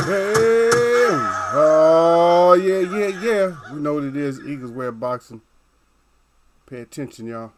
Hey, oh yeah. We know what it is. Eagles wear boxing. Pay attention, y'all.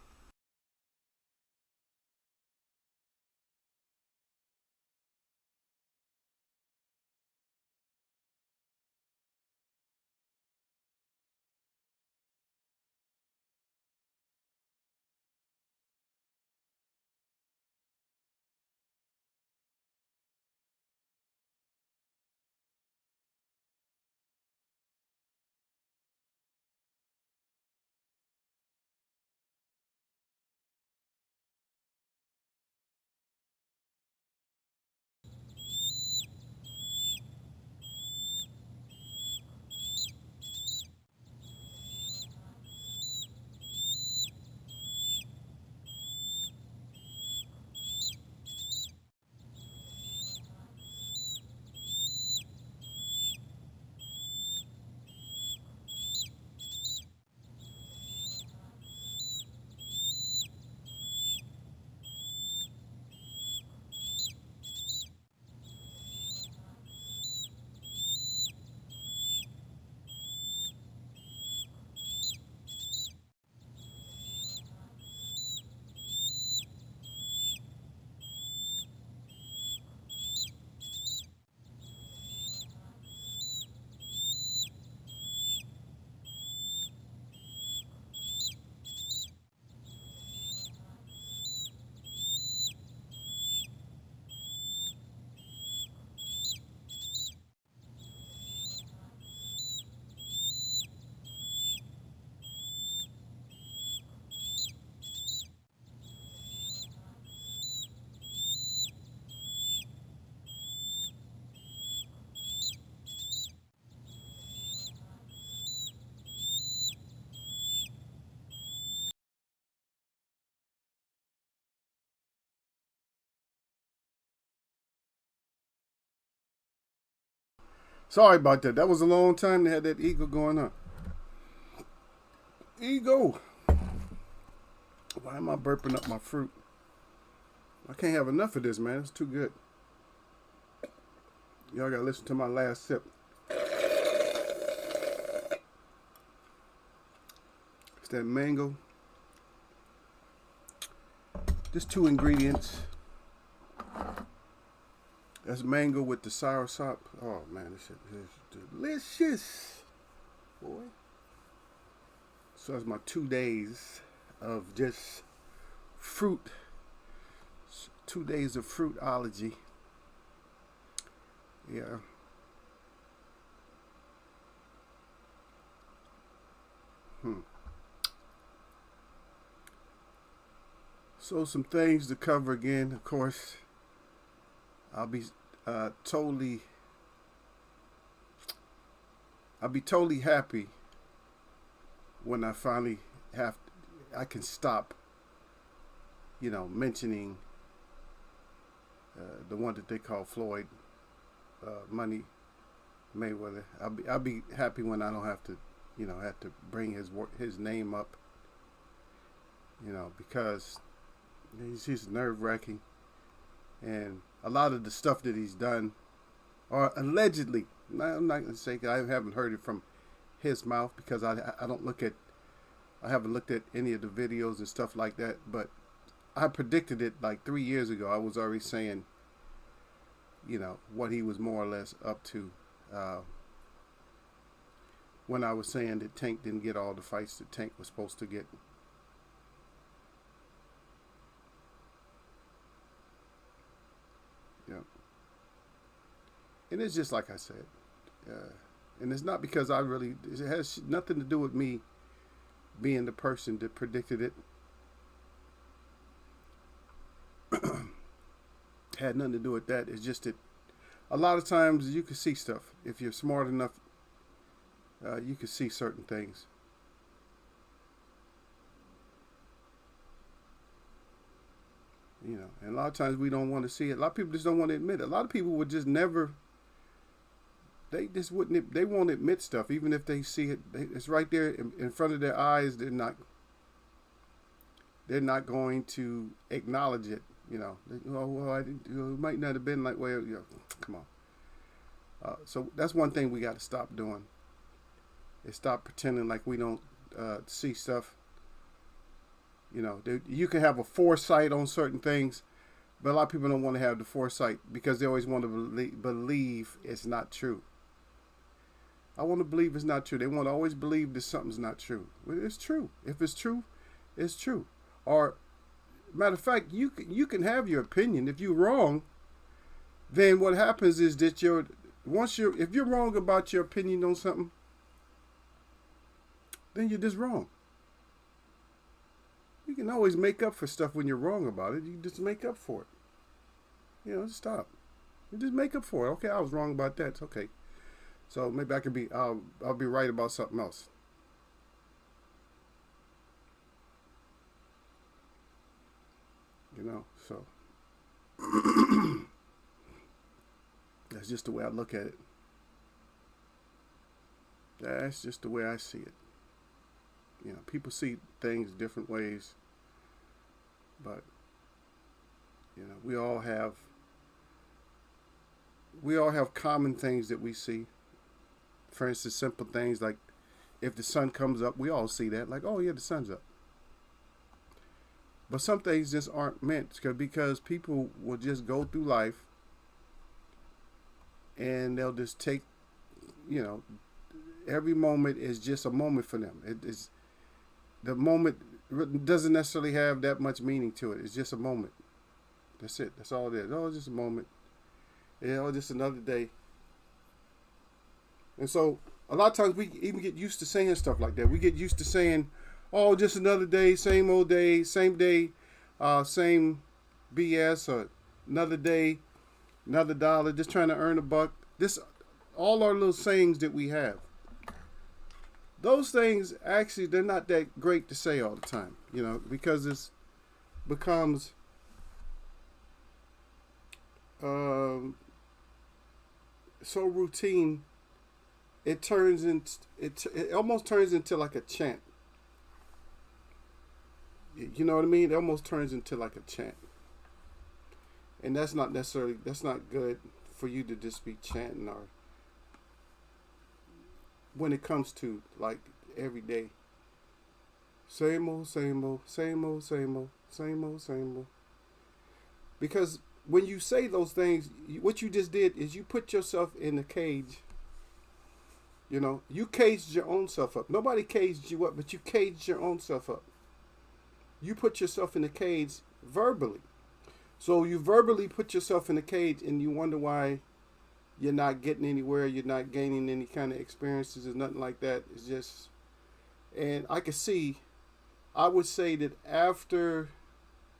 Sorry about that. That was a long time they had that eagle going on. Eagle. Why am I burping up my fruit? I can't have enough of this, man. It's too good. Y'all gotta listen to my last sip. It's that mango. Just two ingredients. That's mango with the sour sop. Oh man, this shit is delicious, boy. So that's my 2 days of just fruit. 2 days of fruitology. Yeah. Hmm. So some things to cover again. Of course, I'll be uh, totally. I'll be totally happy when I finally have. I can stop. Mentioning the one that they call Floyd Money Mayweather. I'll be happy when I don't have to. Have to bring his name up. Because he's nerve wracking, and a lot of the stuff that he's done, or allegedly, I'm not going to say, 'cause I haven't heard it from his mouth because I don't look at, I haven't looked at any of the videos and stuff like that, but I predicted it like 3 years ago. I was already saying, what he was more or less up to, when I was saying that Tank didn't get all the fights that Tank was supposed to get. Yeah. And it's just like I said. And it's not because it has nothing to do with me being the person that predicted it. Had nothing to do with that. It's just that a lot of times you can see stuff. If you're smart enough, you can see certain things. And a lot of times we don't want to see it. A lot of people just don't want to admit it. A lot of people would just never, they just wouldn't, they won't admit stuff. Even if they see it, it's right there in front of their eyes. They're not going to acknowledge it. Oh, well, it might not have been like, well, come on. So that's one thing we got to stop doing. Is stop pretending like we don't see stuff. You know, you can have a foresight on certain things, but a lot of people don't want to have the foresight because they always want to believe it's not true. I want to believe it's not true. They want to always believe that something's not true. Well, it's true. If it's true, it's true. Or, matter of fact, you can have your opinion. If you're wrong, then what happens is that if you're wrong about your opinion on something, then you're just wrong. You can always make up for stuff when you're wrong about it. You just make up for it. You know, just stop. You just make up for it. Okay, I was wrong about that. It's okay. So maybe I'll be right about something else. You know, so that's just the way I look at it. That's just the way I see it. You know, people see things different ways, but you know, we all have common things that we see. For instance, simple things like if the sun comes up, we all see that. Like, oh yeah, the sun's up. But some things just aren't meant because people will just go through life and they'll just take, you know, every moment is just a moment for them. The moment doesn't necessarily have that much meaning to it. It's just a moment. That's it. That's all it is. Oh, it's just a moment. You know, just another day. And so a lot of times we even get used to saying stuff like that. We get used to saying, oh, just another day, same old day, same BS, or another day, another dollar, just trying to earn a buck. This, all our little sayings that we have. Those things, actually, they're not that great to say all the time, you know, because it becomes so routine. It almost turns into like a chant. You know what I mean? It almost turns into like a chant. And that's not good for you to just be chanting, or when it comes to like every day. Same old, same old, same old, same old, same old, same old. Because when you say those things, what you just did is you put yourself in a cage. You know, you caged your own self up. Nobody caged you up, but you caged your own self up. You put yourself in a cage verbally. So you verbally put yourself in a cage and you wonder why you're not getting anywhere, you're not gaining any kind of experiences or nothing like that. It's just, and I would say that after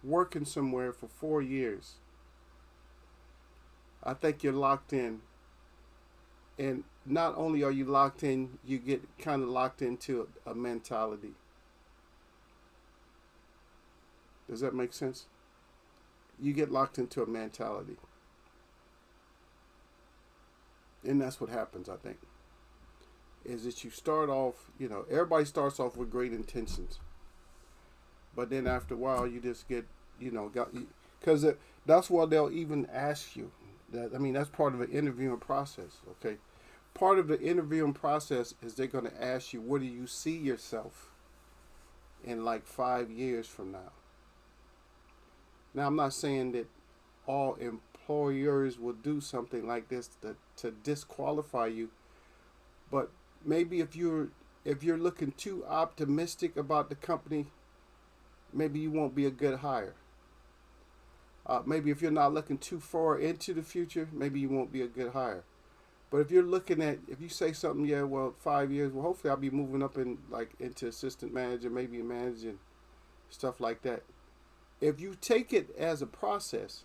working somewhere for 4 years, I think you're locked in. And not only are you locked in, you get kind of locked into a mentality. Does that make sense? You get locked into a mentality. And that's what happens, I think. Is that you start off, you know, everybody starts off with great intentions. But then after a while, you just get, you know, because that's what they'll even ask you. That's part of the interviewing process, okay? Part of the interviewing process is they're going to ask you, where do you see yourself in like 5 years from now? Now, I'm not saying that all employers will do something like this to disqualify you, but maybe if you're looking too optimistic about the company, maybe you won't be a good hire. Maybe if you're not looking too far into the future, maybe you won't be a good hire. But if you say something, yeah, well, 5 years, well, hopefully I'll be moving up into assistant manager, maybe managing stuff like that. If you take it as a process,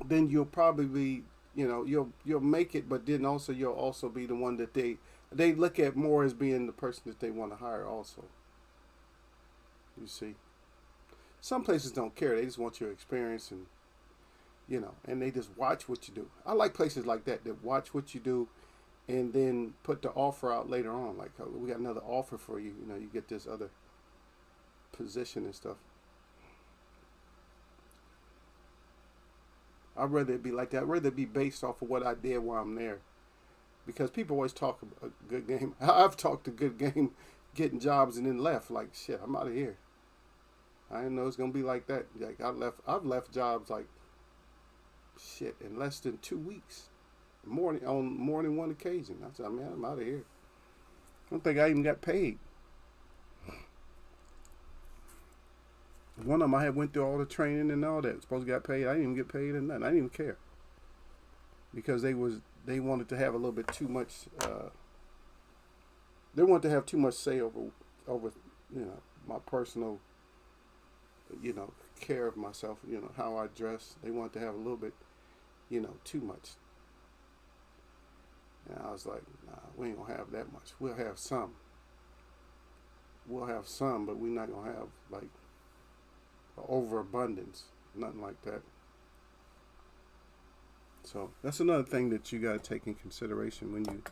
then you'll probably be, you know, you'll make it, but then also you'll also be the one that they look at more as being the person that they want to hire also. You see, some places don't care; they just want your experience, and you know, and they just watch what you do. I like places like that watch what you do, and then put the offer out later on. Like, oh, we got another offer for you. You know, you get this other position and stuff. I'd rather it be like that. I'd rather it be based off of what I did while I'm there. Because people always talk a good game. I've talked a good game getting jobs and then left. Like, shit, I'm out of here. I didn't know it's going to be like that. Like, I've left jobs like, shit, in less than 2 weeks. On more than one occasion. I said, man, I'm out of here. I don't think I even got paid. One of them, I had went through all the training and all that. Supposed to get paid. I didn't even get paid or nothing. I didn't even care. Because they wanted to have a little bit too much. They wanted to have too much say over my personal care of myself. How I dress. They wanted to have a little bit too much. And I was like, nah, we ain't gonna have that much. We'll have some. But we're not gonna have like overabundance. Nothing like that. So that's another thing that you got to take in consideration when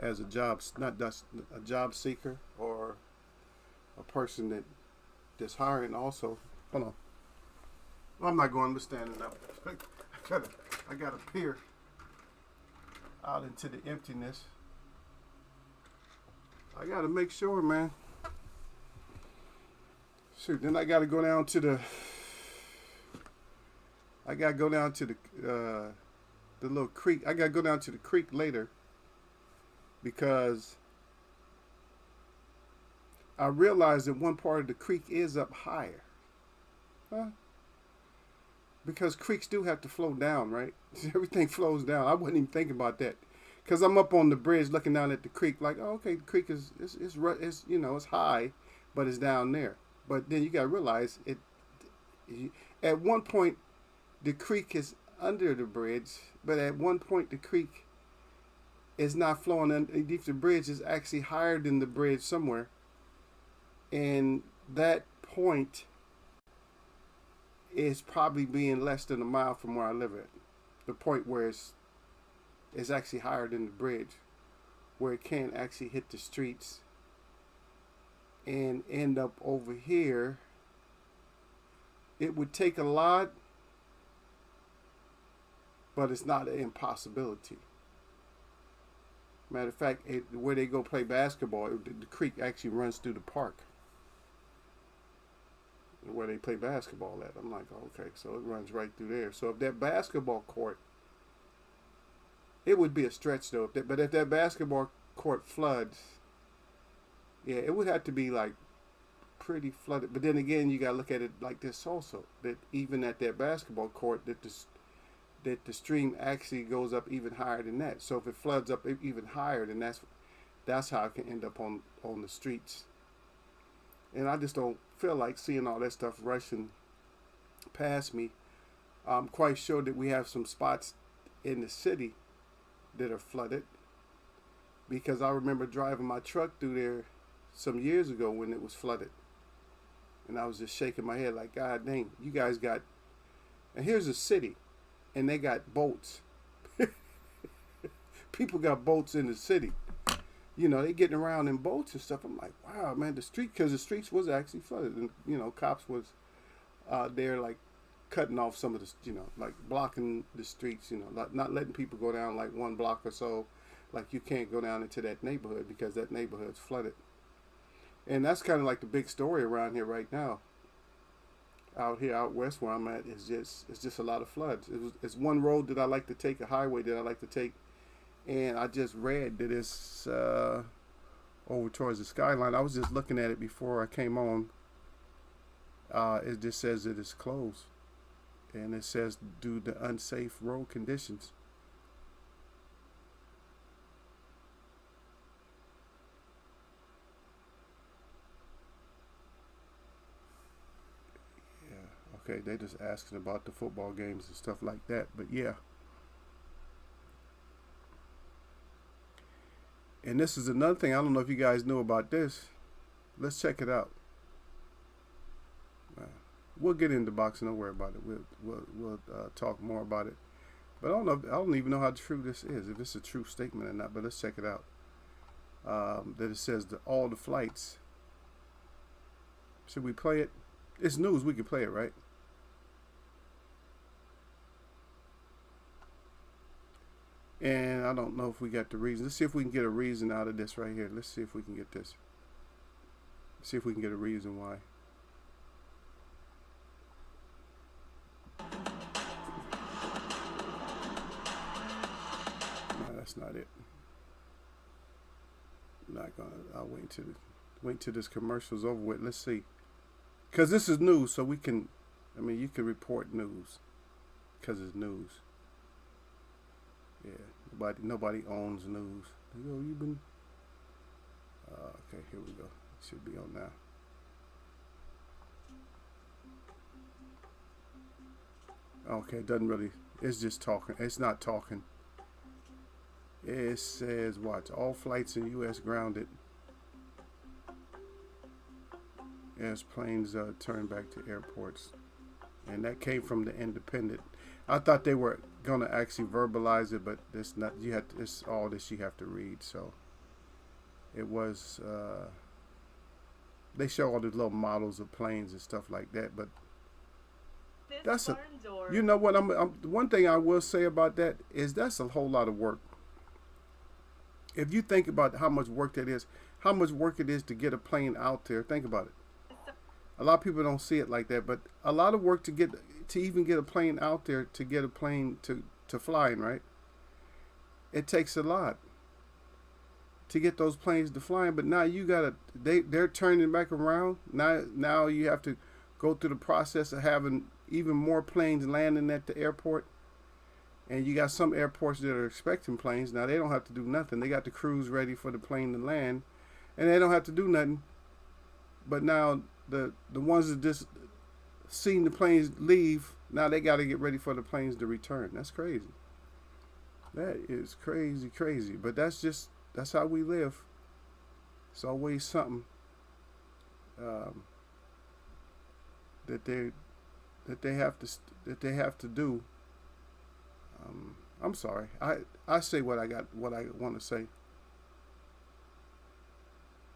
as a job, not just a job seeker or a person that's hiring. Also, hold on. Well, I'm not going to standing up. I got to peer out into the emptiness. I got to make sure, man. Shoot, then I got to go down to the. I gotta go down to the little creek. I gotta go down to the creek later because I realized that one part of the creek is up higher. Huh? Because creeks do have to flow down, right? Everything flows down. I wasn't even thinking about that because I'm up on the bridge looking down at the creek, like, oh, okay, the creek is it's high, but it's down there. But then you gotta realize it. At one point, the creek is under the bridge, but at one point the creek is not flowing underneath the bridge. It's actually higher than the bridge somewhere. And that point is probably being less than a mile from where I live at. The point where it's actually higher than the bridge, where it can't actually hit the streets and end up over here. It would take a lot, but it's not an impossibility. Matter of fact, where they go play basketball, the creek actually runs through the park where they play basketball at. I'm like, okay, so it runs right through there. So if that basketball court, it would be a stretch though. But if that basketball court floods, yeah, it would have to be like pretty flooded. But then again, you gotta look at it like this also. That even at that basketball court, that the stream actually goes up even higher than that. So if it floods up even higher, then that's how it can end up on the streets. And I just don't feel like seeing all that stuff rushing past me. I'm quite sure that we have some spots in the city that are flooded, because I remember driving my truck through there some years ago when it was flooded. And I was just shaking my head like, God dang, you guys got... And here's a city, and they got boats. People got boats in the city. They getting around in boats and stuff. I'm like, wow, man, because the streets was actually flooded. And, cops was there, like, cutting off some of the, like, blocking the streets, not letting people go down, like, 1 block or so. Like, you can't go down into that neighborhood because that neighborhood's flooded. And that's kind of like the big story around here right now. Out west where I'm at, it's just a lot of floods. It's one road that I like to take, a highway that I like to take, and I just read that it's over towards the skyline. I was just looking at it before I came on. It just says that it's closed, and it says due to unsafe road conditions. Okay, they just asking about the football games and stuff like that. But yeah. And this is another thing. I don't know if you guys knew about this. Let's check it out. We'll get into boxing. Don't worry about it. We'll talk more about it. But I don't even know how true this is. If it's a true statement or not. But let's check it out. That it says that all the flights. Should we play it? It's news. We can play it, right? And I don't know if we got the reason. Let's see if we can get a reason out of this right here. Let's see if we can get this. See if we can get a reason why. No, that's not it. I'm not gonna. I'll wait till this commercial's over with. Let's see, because this is news, so we can. I mean, you can report news because it's news. Yeah, nobody owns news. Yo, you been? Okay, here we go. It should be on now. Okay, it doesn't really. It's just talking. It's not talking. It says, watch, all flights in U.S. grounded as planes turn back to airports. And that came from the Independent. I thought they were going to actually verbalize it, but it's not. It's all this you have to read. So it was, they show all the little models of planes and stuff like that. But that's you know what, one thing I will say about that is that's a whole lot of work. If you think about how much work that is, how much work it is to get a plane out there, think about it. A lot of people don't see it like that, but a lot of work to even get a plane out there, to get a plane to flying, right? It takes a lot to get those planes to flying, but now you gotta, they're turning back around. Now you have to go through the process of having even more planes landing at the airport. And you got some airports that are expecting planes. Now they don't have to do nothing. They got the crews ready for the plane to land, and they don't have to do nothing. But now the ones that just seen the planes leave, now they got to get ready for the planes to return. That's crazy. That is crazy, crazy. But that's how we live. It's always something that they have to do. I'm sorry. I say what I want to say.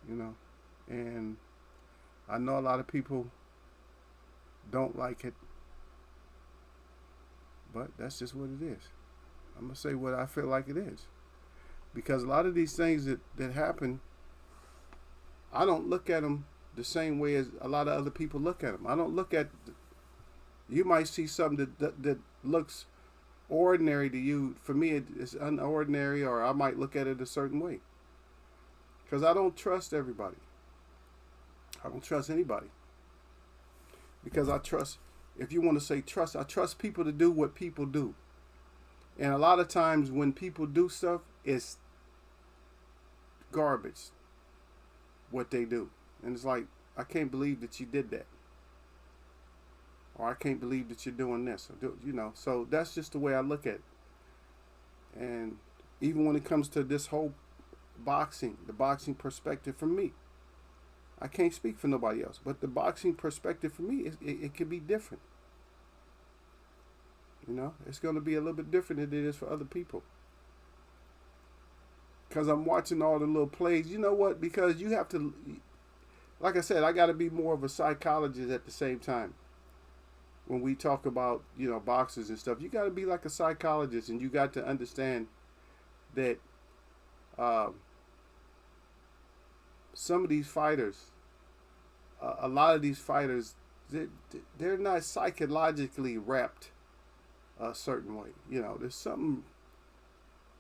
You know, and I know a lot of people don't like it, but that's just what it is. I'm gonna say what I feel like it is, because a lot of these things that happen, I don't look at them the same way as a lot of other people look at them. I don't look at. You might see something that looks ordinary to you. For me, it's unordinary, or I might look at it a certain way, because I don't trust everybody. I don't trust anybody, because I trust, if you want to say trust, I trust people to do what people do. And a lot of times when people do stuff, it's garbage what they do, and it's like, I can't believe that you did that, or I can't believe that you're doing this, or you know. So that's just the way I look at it. And even when it comes to this whole boxing, the boxing perspective from me, I can't speak for nobody else, but the boxing perspective for me, it can be different. You know, it's going to be a little bit different than it is for other people. Because I'm watching all the little plays. You know what? Because you have to, like I said, I got to be more of a psychologist at the same time. When we talk about, you know, boxers and stuff, you got to be like a psychologist, and you got to understand that some of these fighters, a lot of these fighters, they're not psychologically wrapped a certain way. You know, there's something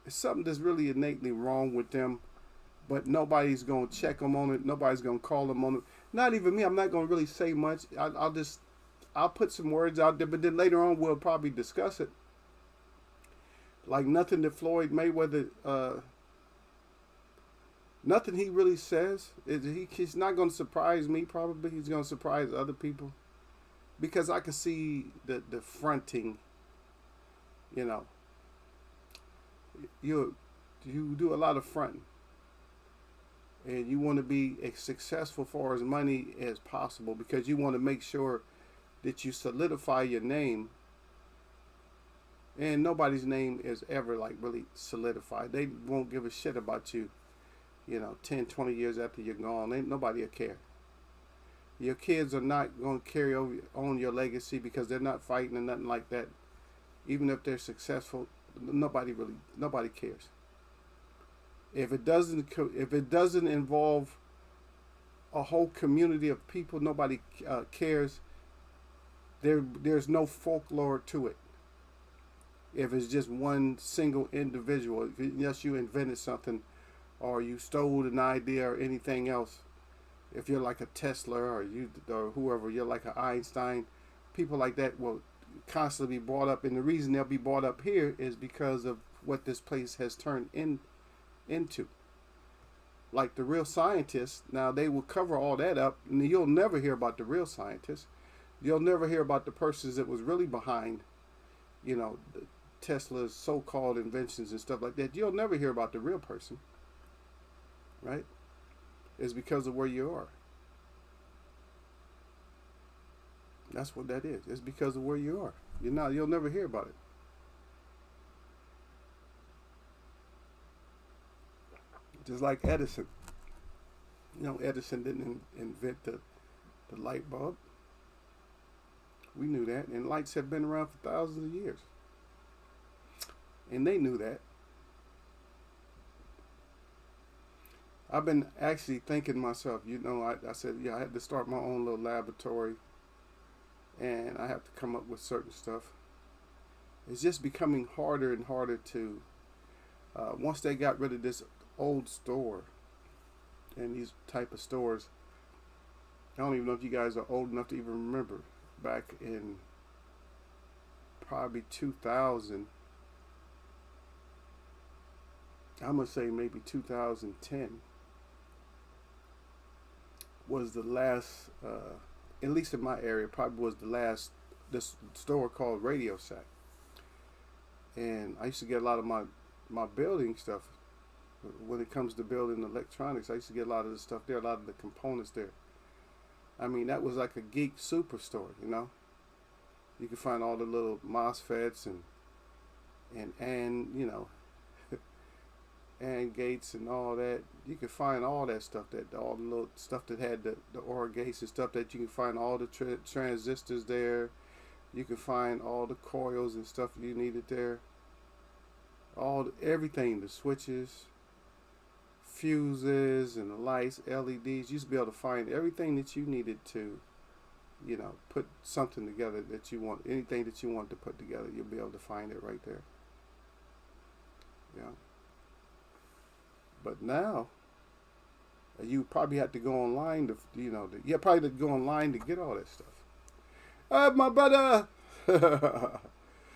that's really innately wrong with them, but nobody's going to check them on it. Nobody's going to call them on it. Not even me. I'm not going to really say much. I'll put some words out there, but then later on we'll probably discuss it. Like nothing that Floyd Mayweather, nothing he really says, he's not going to surprise me. Probably he's going to surprise other people, because I can see the fronting. You know, you do a lot of fronting, and you want to be as successful for as money as possible, because you want to make sure that you solidify your name. And nobody's name is ever like really solidified. They won't give a shit about you, you know, 10, 20 years after you're gone. Ain't nobody will care. Your kids are not going to carry on your legacy, because they're not fighting or nothing like that. Even if they're successful, nobody cares. If it doesn't involve a whole community of people, nobody cares. There's no folklore to it. If it's just one single individual, yes, you invented something, or you stole an idea, or anything else. If you're like a Tesla, or whoever, you're like an Einstein, people like that will constantly be brought up, and the reason they'll be brought up here is because of what this place has turned into. Like the real scientists, now they will cover all that up, and you'll never hear about the real scientists. You'll never hear about the persons that was really behind, Tesla's so-called inventions and stuff like that. You'll never hear about the real person, right? It's because of where you are. That's what that is. It's because of where you are. You'll never hear about it. Just like Edison. Edison didn't invent the light bulb. We knew that. And lights have been around for thousands of years. And they knew that. I've been actually thinking to myself, I said, I had to start my own little laboratory. And I have to come up with certain stuff. It's just becoming harder and harder to, once they got rid of this old store and these type of stores, I don't even know if you guys are old enough to even remember, back in probably 2000, I'm going to say maybe 2010 was the last, at least in my area, probably was the last, this store called Radio Shack. And I used to get a lot of my building stuff. When it comes to building electronics, I used to get a lot of the stuff there, a lot of the components there. I mean, that was like a geek superstore, You could find all the little MOSFETs and and gates and all that. You could find all that stuff, all the little stuff that had the OR gates and stuff, that you can find all the transistors there. You can find all the coils and stuff you needed there. Everything, the switches, fuses and the lights, LEDs. You used to be able to find everything that you needed to, put something together that you want. Anything that you want to put together, you'll be able to find it right there. Yeah. But now, you probably have to go online you probably have to go online to get all that stuff. My brother,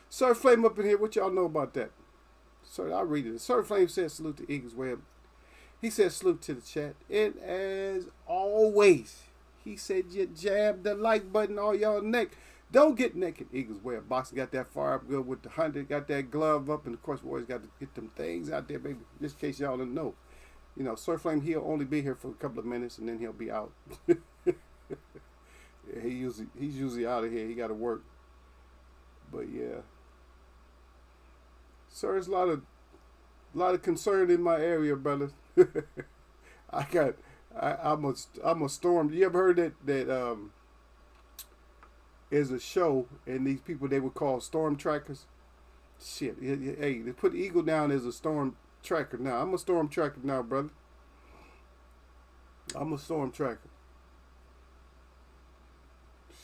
Sir Flame up in here. What y'all know about that? Sir, I'll read it. Sir Flame says salute to Eagles Web. He said salute to the chat. And as always, he said you jab the like button on your neck. Don't get naked. Eagles Web Boxing got that fire up good with the 100. Got that glove up. And of course, we always got to get them things out there, baby. Just in case y'all don't know. Sir Flame, he'll only be here for a couple of minutes and then he'll be out. Yeah, he's usually out of here. He got to work. But yeah. Sir, there's a lot of concern in my area, brother. I'm a storm. You ever heard that is a show, and these people, they would call storm trackers? Shit. Hey, they put Eagle down as a storm tracker now. I'm a storm tracker now, brother. I'm a storm tracker.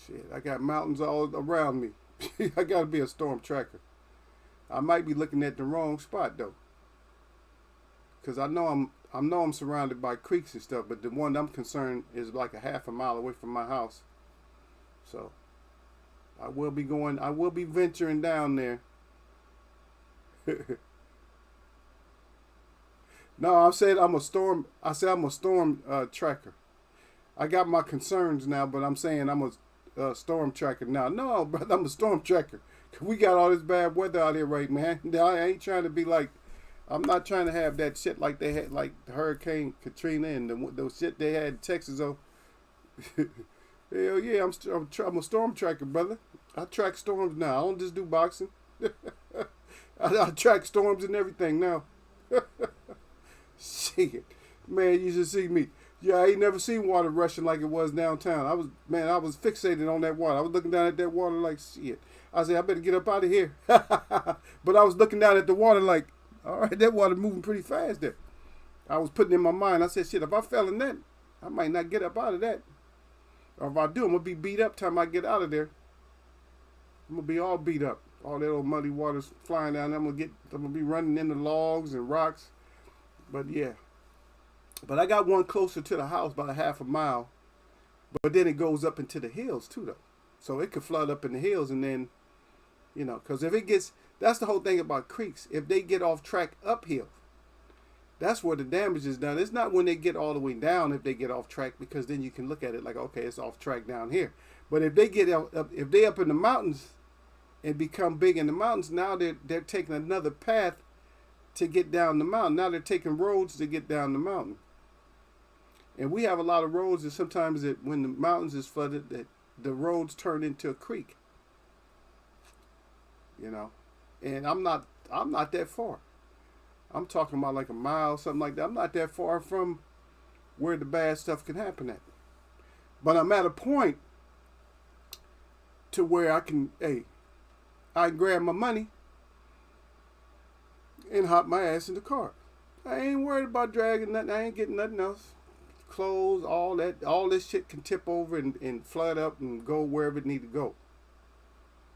Shit, I got mountains all around me. I gotta be a storm tracker. I might be looking at the wrong spot though, cause I know I'm surrounded by creeks and stuff, but the one I'm concerned is like a half a mile away from my house. So I will be venturing down there. No, I said I'm a storm tracker. I got my concerns now, but I'm saying I'm a storm tracker now. No, brother, I'm a storm tracker. We got all this bad weather out here, right, man? I ain't trying to be like, I'm not trying to have that shit like they had, like Hurricane Katrina and the shit they had in Texas. Oh, hell yeah, I'm a storm tracker, brother. I track storms now. I don't just do boxing. I track storms and everything now. Shit, man, you should see me. Yeah, I ain't never seen water rushing like it was downtown. I was fixated on that water. I was looking down at that water like shit. I said, I better get up out of here. But I was looking down at the water like, all right, that water moving pretty fast there. I was putting in my mind, I said, shit, if I fell in that, I might not get up out of that. Or if I do, I'm gonna be beat up time I get out of there. I'm gonna be all beat up. All that old muddy water's flying down. I'm gonna be running into logs and rocks. But yeah. But I got one closer to the house, about a half a mile. But then it goes up into the hills too, though. So it could flood up in the hills, and then, because if it gets, that's the whole thing about creeks. If they get off track uphill, that's where the damage is done. It's not when they get all the way down if they get off track, because then you can look at it like, okay, it's off track down here. But if they get up, if they up in the mountains and become big in the mountains, now they're taking another path to get down the mountain. Now they're taking roads to get down the mountain. And we have a lot of roads that sometimes when the mountains is flooded, that the roads turn into a creek. And I'm not that far. I'm talking about like a mile, something like that. I'm not that far from where the bad stuff can happen at. But I'm at a point to where I can grab my money and hop my ass in the car. I ain't worried about dragging nothing. I ain't getting nothing else. Clothes, all this shit can tip over and flood up and go wherever it need to go.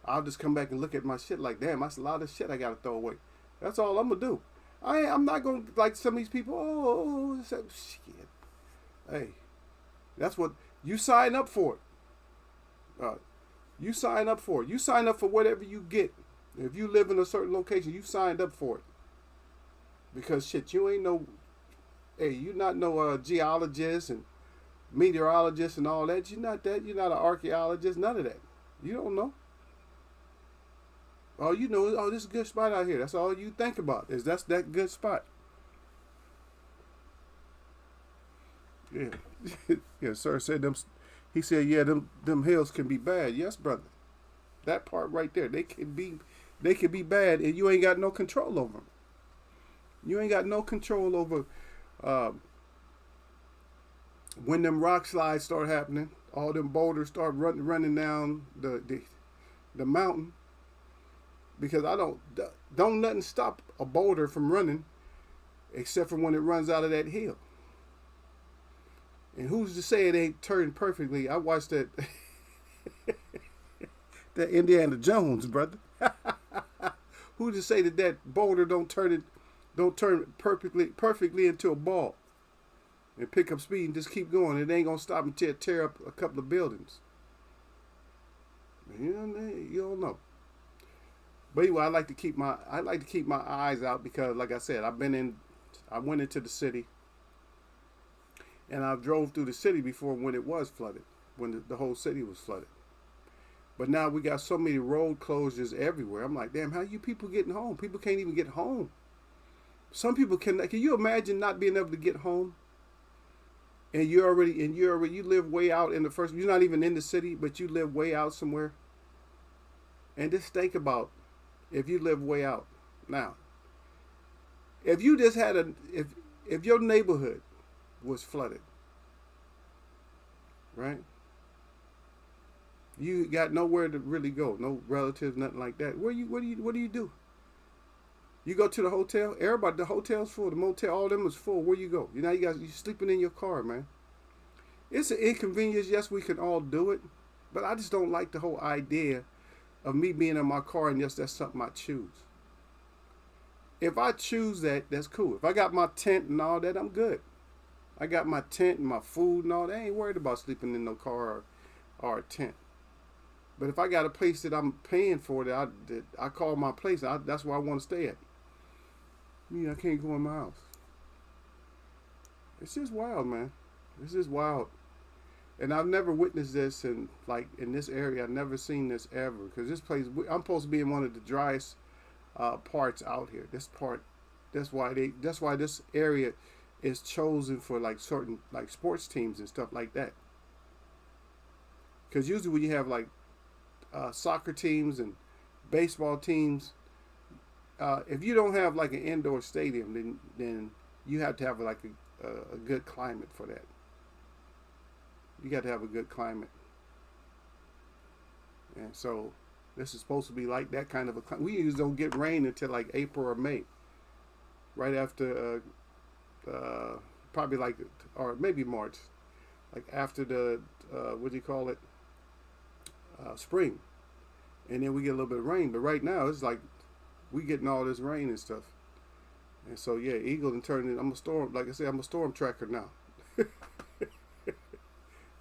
I'll just come back and look at my shit like, damn, that's a lot of shit I gotta throw away. That's all I'm gonna do. I'm not gonna, like some of these people, shit. Hey, that's what you sign up for. You sign up for it. You sign up for whatever you get. If you live in a certain location, you signed up for it. Because shit, you ain't no, you're not no geologist and meteorologist and all that. You're not that. You're not an archaeologist. None of that. You don't know. All you know is, this is a good spot out here. That's all you think about, is that's that good spot. Yeah. Yeah, sir said them. He said, yeah, them hills can be bad. Yes, brother. That part right there, they can be bad, and you ain't got no control over them. You ain't got no control over when them rock slides start happening. All them boulders start running down the mountain. Because don't nothing stop a boulder from running, except for when it runs out of that hill. And who's to say it ain't turned perfectly? I watched that that Indiana Jones, brother. Who's to say that boulder don't turn perfectly into a ball and pick up speed and just keep going? It ain't gonna stop until it tear up a couple of buildings. You don't know. But anyway, I like to keep my eyes out, because, like I said, I went into the city, and I drove through the city before when it was flooded, when the whole city was flooded. But now we got so many road closures everywhere. I'm like, damn, how you people getting home? People can't even get home. Some people can you imagine not being able to get home? And you live way out in you're not even in the city, but you live way out somewhere. And just think about, if you live way out. Now, if you just had if your neighborhood was flooded, right? You got nowhere to really go, no relatives, nothing like that. What do you do? You go to the hotel. Everybody, the hotel's full, the motel, all of them is full. Where you go? You're sleeping in your car, man. It's an inconvenience. Yes, we can all do it, but I just don't like the whole idea of me being in my car, and yes, that's something I choose. If I choose that, that's cool. If I got my tent and all that, I'm good. I got my tent and my food and all that. I ain't worried about sleeping in no car or a tent. But if I got a place that I'm paying for, that I call my place, that's where I want to stay at. I can't go in my house. It's just wild, man. It's just wild. And I've never witnessed this in this area. I've never seen this ever, because this place, I'm supposed to be in one of the driest parts out here. That's why this area is chosen for certain sports teams and stuff like that. Because usually when you have soccer teams and baseball teams, if you don't have an indoor stadium, then you have to have a good climate for that. You got to have a good climate. And so this is supposed to be like that kind of a climate. We usually don't get rain until like April or May, right after probably like, or maybe March, like after the what do you call it, spring, and then we get a little bit of rain. But right now it's like we getting all this rain and stuff. And so yeah, Eagle and turned in. I'm a storm. Like I said, I'm a storm tracker now.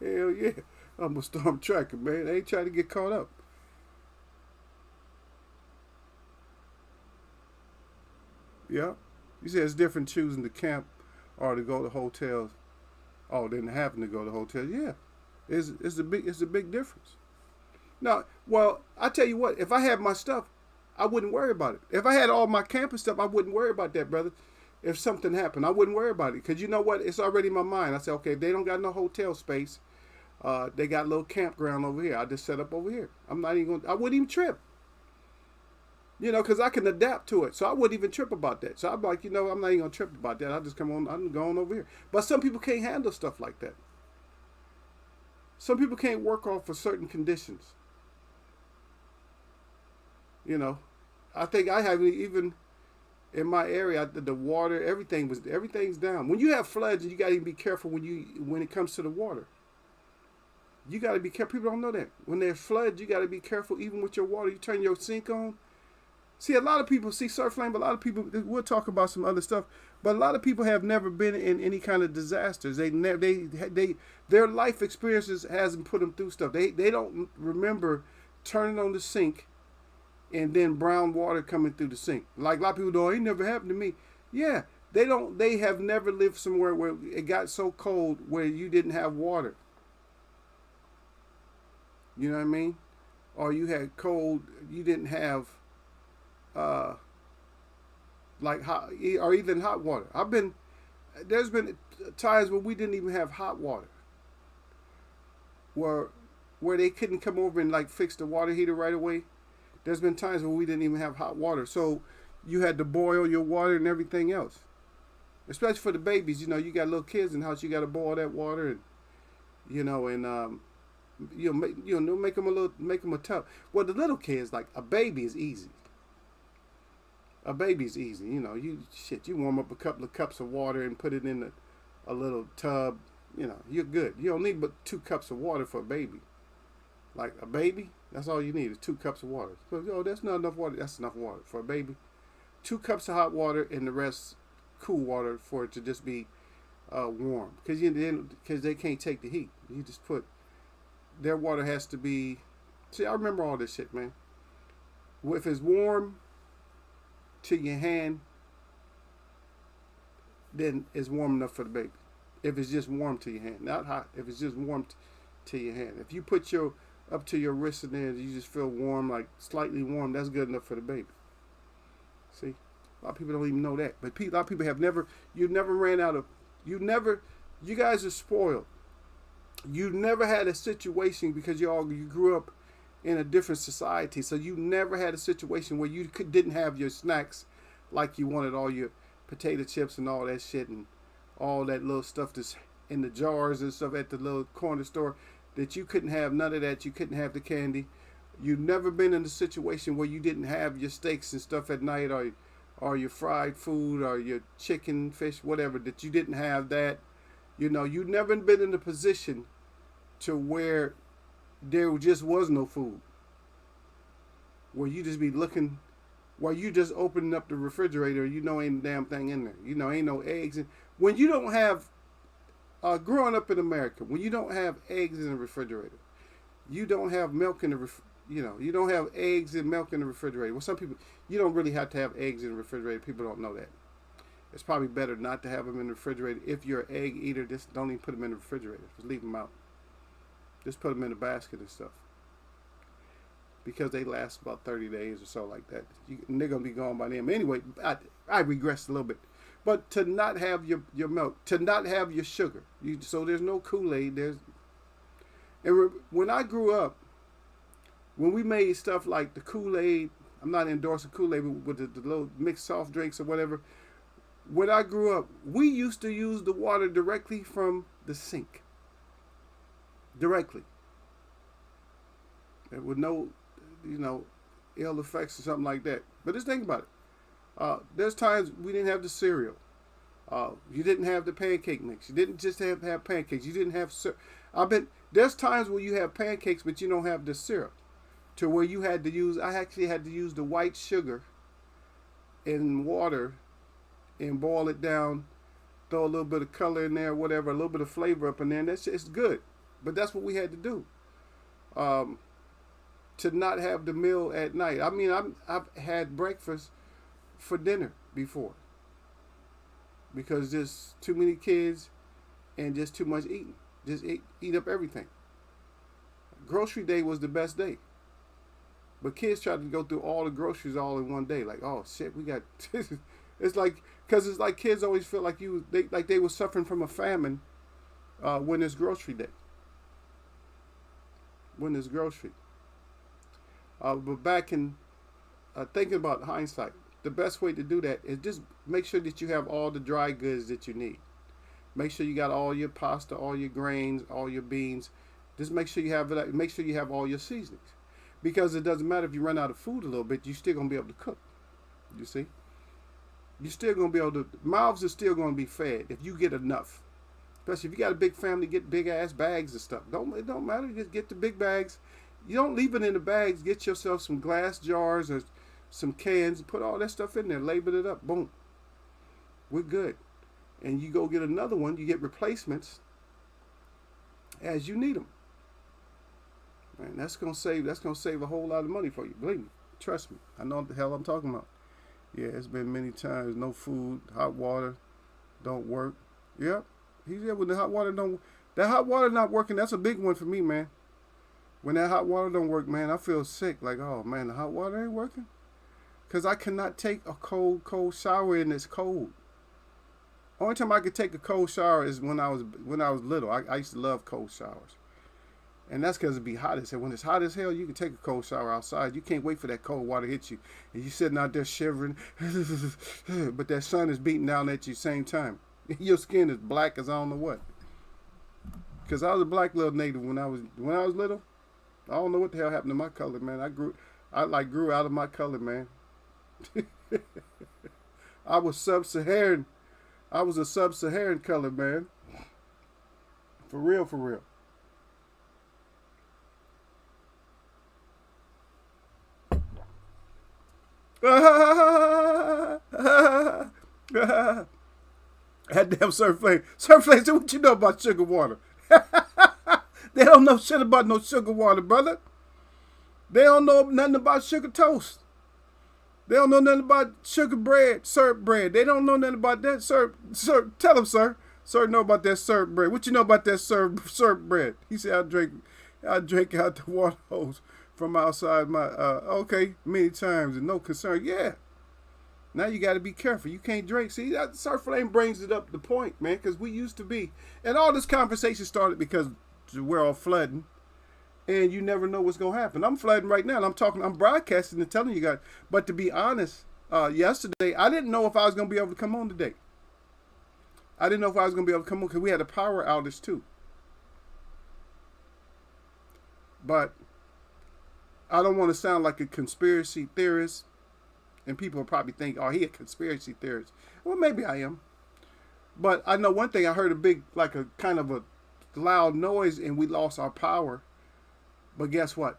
Hell yeah, I'm a storm tracker, man. I ain't trying to get caught up. Yeah, you said it's different choosing to camp or to go to hotels, or than having to go to hotels. Yeah, it's a big difference. Now, well, I tell you what, if I had my stuff, I wouldn't worry about it. If I had all my camping stuff, I wouldn't worry about that, brother. If something happened, I wouldn't worry about it. Because you know what? It's already in my mind. I said, okay, if they don't got no hotel space, they got a little campground over here. I just set up over here. I'm not even going I wouldn't even trip. You know, because I can adapt to it. So I wouldn't even trip about that. So I'm like, you know, I'm not even going to trip about that. I'll just come on, I'm going over here. But some people can't handle stuff like that. Some people can't work off of certain conditions. You know, I think I haven't even in my area. The water, everything's down. When you have floods, you got to be careful when it comes to the water. You got to be careful. People don't know that when there's floods, you got to be careful even with your water. You turn your sink on. See, a lot of people see surf lane, but a lot of people. We'll talk about some other stuff, but a lot of people have never been in any kind of disasters. Their life experiences hasn't put them through stuff. They don't remember turning on the sink and then brown water coming through the sink. Like a lot of people do, it never happened to me. Yeah, they have never lived somewhere where it got so cold where you didn't have water. You know what I mean? Or you had cold, you didn't have like hot, or even hot water. There's been times where we didn't even have hot water. Where they couldn't come over and like fix the water heater right away. There's been times where we didn't even have hot water. So you had to boil your water and everything else. Especially for the babies, you know, you got little kids in the house, you got to boil that water and, you know, and, make them a tub. Well, the little kids, like a baby is easy. A baby's easy. You know, you warm up a couple of cups of water and put it in a little tub. You know, you're good. You don't need but 2 cups of water for a baby. Like a baby, that's all you need is 2 cups of water. So, that's not enough water. That's enough water for a baby. 2 cups of hot water and the rest cool water for it to just be warm. Because they can't take the heat. You just put their water has to be. See, I remember all this shit, man. If it's warm to your hand, then it's warm enough for the baby. If it's just warm to your hand, not hot. If it's just warm to your hand. If you put your up to your wrist in there, you just feel warm, like slightly warm, that's good enough for the baby. See, a lot of people don't even know that. But a lot of people you guys are spoiled. You never had a situation because you grew up in a different society. So you never had a situation where you didn't have your snacks like you wanted, all your potato chips and all that shit and all that little stuff that's in the jars and stuff at the little corner store, that you couldn't have none of that. You couldn't have the candy. You've never been in a situation where you didn't have your steaks and stuff at night, or your fried food, or your chicken, fish, whatever, that you didn't have that. You know, you've never been in a position to where there just was no food. Where you just be looking, while you just opening up the refrigerator, you know ain't a damn thing in there. You know, ain't no eggs. When you don't have, growing up in America, when you don't have eggs in the refrigerator, you don't have milk in the you don't have eggs and milk in the refrigerator. Well, some people, you don't really have to have eggs in the refrigerator. People don't know that. It's probably better not to have them in the refrigerator. If you're an egg eater, just don't even put them in the refrigerator. Just leave them out. Just put them in a basket and stuff. Because they last about 30 days or so like that. And they're going to be gone by then. Anyway, I regressed a little bit. But to not have your milk, to not have your sugar. So there's no Kool-Aid. And when I grew up, when we made stuff like the Kool-Aid, I'm not endorsing Kool-Aid, but with the little mixed soft drinks or whatever. When I grew up, we used to use the water directly from the sink. directly, and with no, ill effects or something like that. But just think about it. There's times we didn't have the cereal. You didn't have the pancake mix. You didn't just have pancakes. You didn't have syrup. There's times where you have pancakes, but you don't have the syrup. To where you had to use, I actually had to use the white sugar in water and boil it down, throw a little bit of color in there, whatever, a little bit of flavor up in there, and it's good. But that's what we had to do. To not have the meal at night. I mean, I've had breakfast for dinner before because there's too many kids and just too much eating. Just eat up everything. Grocery day was the best day. But kids tried to go through all the groceries all in one day. Like, oh shit, we got. It's like, because it's like kids always feel like they were suffering from a famine when it's grocery day. When it's grocery. But back in thinking about hindsight, the best way to do that is just make sure that you have all the dry goods that you need. Make sure you got all your pasta, all your grains, all your beans. Just make sure you have it. Make sure you have all your seasonings. Because it doesn't matter if you run out of food a little bit, you're still going to be able to cook. You see? You're still going to be able to, mouths are still going to be fed if you get enough. Especially if you got a big family, get big ass bags of stuff. It don't matter, just get the big bags. You don't leave it in the bags, get yourself some glass jars or some cans, put all that stuff in there, label it up, boom. We're good. And you go get another one, you get replacements as you need them. Man, that's gonna save a whole lot of money for you. Believe me, trust me. I know what the hell I'm talking about. Yeah, it's been many times. No food, hot water, don't work. Yep, he's there when the hot water don't. That hot water not working. That's a big one for me, man. When that hot water don't work, man, I feel sick. Like, oh man, the hot water ain't working. Cause I cannot take a cold shower and it's cold. Only time I could take a cold shower is when I was little. I used to love cold showers. And that's because it be hot as hell. When it's hot as hell, you can take a cold shower outside. You can't wait for that cold water to hit you. And you sitting out there shivering. But that sun is beating down at you same time. Your skin is black as I don't know what. Because I was a black little native when I was little. I don't know what the hell happened to my color, man. I grew out of my color, man. I was sub-Saharan. I was a sub-Saharan color, man. For real, for real. That damn surf flame. Surf flame said, what you know about sugar water? They don't know shit about no sugar water, brother. They don't know nothing about sugar toast. They don't know nothing about sugar bread, syrup bread. They don't know nothing about that syrup. Tell them, sir. Sir know about that syrup bread. What you know about that syrup bread? He said, I drink out the water hose from outside my, okay, many times and no concern. Yeah. Now you got to be careful. You can't drink. See, that surf flame brings it up the point, man, because we used to be. And all this conversation started because we're all flooding. And you never know what's going to happen. I'm flooding right now. And I'm broadcasting and telling you guys. But to be honest, yesterday, I didn't know if I was going to be able to come on today. I didn't know if I was going to be able to come on because we had a power outage too. But I don't want to sound like a conspiracy theorist. And people will probably think, oh, he a conspiracy theorist. Well, maybe I am. But I know one thing. I heard a kind of a loud noise and we lost our power. But guess what?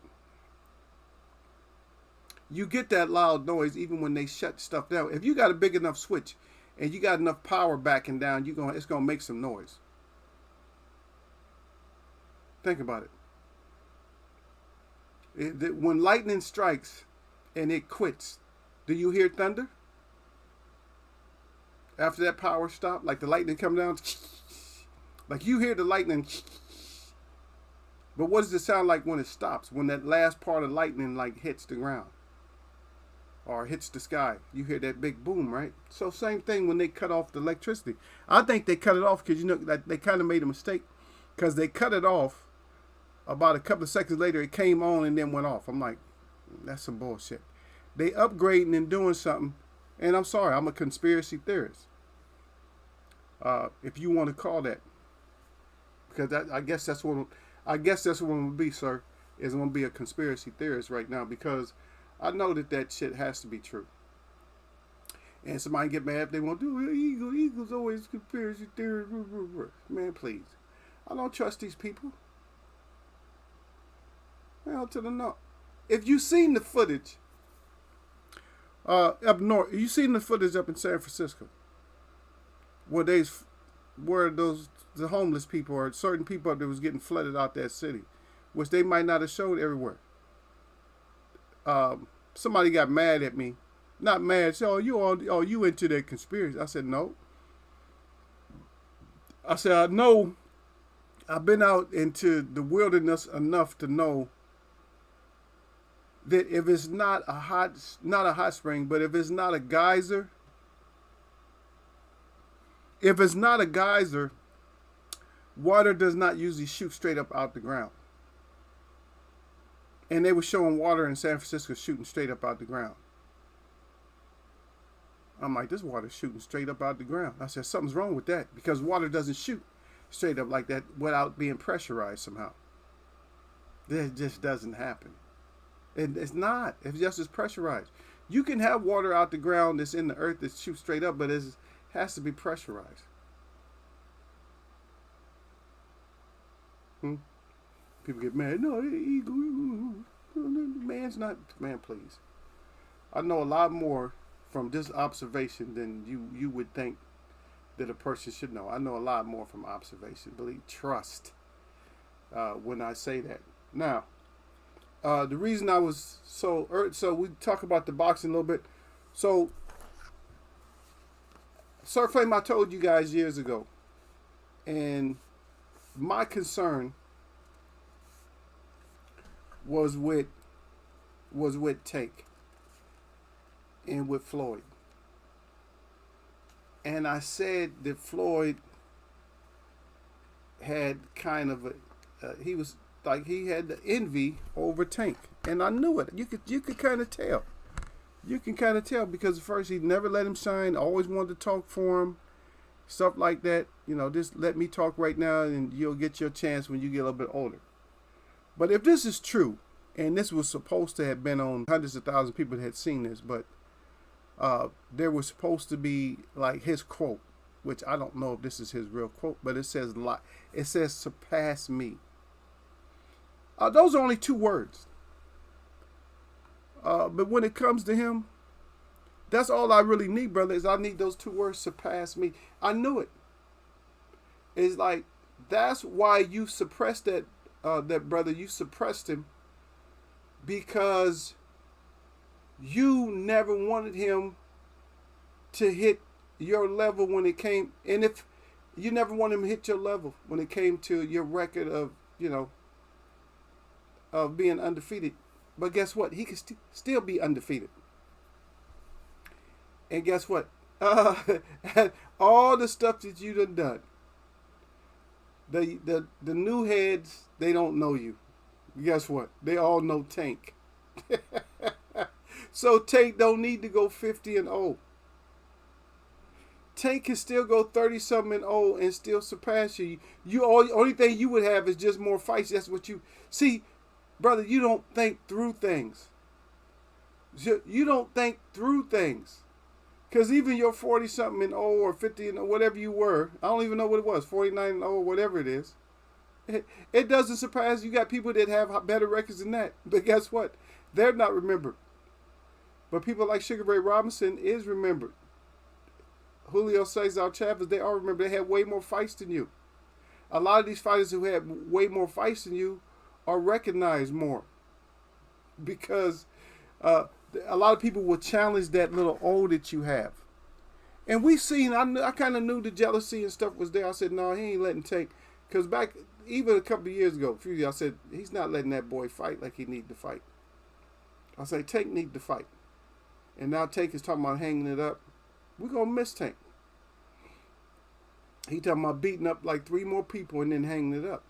You get that loud noise even when they shut stuff down. If you got a big enough switch and you got enough power backing down, it's going to make some noise. Think about it. When lightning strikes and it quits, do you hear thunder? After that power stop, like the lightning come down, like you hear the lightning. But what does it sound like when it stops? When that last part of lightning like hits the ground or hits the sky, you hear that big boom, right? So same thing when they cut off the electricity. I think they cut it off because that they kind of made a mistake because they cut it off. About a couple of seconds later, it came on and then went off. I'm like, that's some bullshit. They upgrading and doing something, and I'm sorry, I'm a conspiracy theorist. If you want to call that, because I guess that's what I guess that's what I'm gonna be, sir. Is I'm gonna be a conspiracy theorist right now because I know that shit has to be true. And somebody get mad if they want to do it. Eagles always conspiracy theory. Man, please. I don't trust these people. Hell to the no. If you seen the footage up north, you seen the footage up in San Francisco where the homeless people or certain people that was getting flooded out that city, which they might not have showed everywhere. Somebody got mad at me. Not mad, said, you into that conspiracy. I said, no. I said, I know I've been out into the wilderness enough to know that if it's not a hot spring, but if it's not a geyser, water does not usually shoot straight up out the ground. And they were showing water in San Francisco shooting straight up out the ground. I'm like, this water's shooting straight up out the ground. I said, something's wrong with that because water doesn't shoot straight up like that without being pressurized somehow. That just doesn't happen. It's not. It's just as pressurized. You can have water out the ground that's in the earth that shoots straight up, but it has to be pressurized. People get mad. No, man's not. Man, please. I know a lot more from this observation than you would think that a person should know. I know a lot more from observation. Trust when I say that. Now, the reason I was so we talk about the boxing a little bit. So, Sir Flame, I told you guys years ago, and my concern was with Tank and with Floyd. And I said that Floyd had kind of he was like he had the envy over Tank, and I knew it. You could kind of tell. You can kind of tell because at first he never let him shine. Always wanted to talk for him, stuff like that. Just let me talk right now, and you'll get your chance when you get a little bit older. But if this is true, and this was supposed to have been on hundreds of thousands of people that had seen this, but there was supposed to be like his quote, which I don't know if this is his real quote, but it says surpass me. Those are only 2 words. But when it comes to him, that's all I really need, brother, is I need those 2 words, surpass me. I knew it. It's like, that's why you suppressed that brother. You suppressed him because you never wanted him to hit your level when it came, and if you never wanted him to hit your level when it came to your record of, of being undefeated. But guess what? He could still be undefeated. And guess what? All the stuff that you done, the new heads, they don't know you. Guess what? They all know Tank. So Tank don't need to go 50-0. Tank can still go 30-something-0 and still surpass you. Only thing you would have is just more fights. That's what you see, brother. You don't think through things. You don't think through things, because even your 40-something-0 or 50-0, whatever you were, I don't even know what it was, 49-0, whatever it is. It doesn't surpass. You got people that have better records than that, but guess what? They're not remembered. But people like Sugar Ray Robinson is remembered. Julio Cesar Chavez, they all remember. They had way more fights than you. A lot of these fighters who had way more fights than you are recognized more because a lot of people will challenge that little O that you have. And we've seen, I kind of knew the jealousy and stuff was there. I said, no, he ain't letting Tank. Because back, even a couple of years ago, I said, he's not letting that boy fight like he need to fight. I say, Tank need to fight. And now Tank is talking about hanging it up. We're going to miss Tank. He talking about beating up like 3 more people and then hanging it up.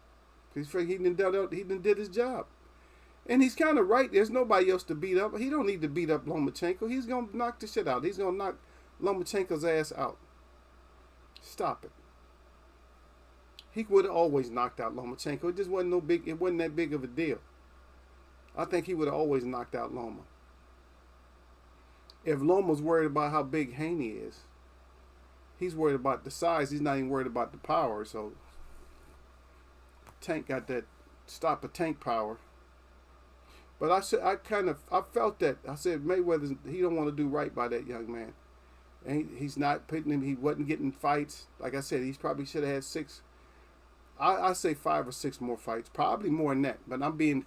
He done did his job. And he's kind of right. There's nobody else to beat up. He don't need to beat up Lomachenko. He's going to knock the shit out. He's going to knock Lomachenko's ass out. Stop it. he would have always knocked out Lomachenko. It just wasn't no big. It wasn't that big of a deal. I think he would have always knocked out Loma. If Loma's worried about how big Haney is, he's worried about the size. He's not even worried about the power. So Tank got that stop a Tank power. But I felt that. I said Mayweather, he don't want to do right by that young man. And he's not putting him. He wasn't getting fights. Like I said, he probably should have had 6. I say 5 or 6 more fights, probably more than that. But I'm being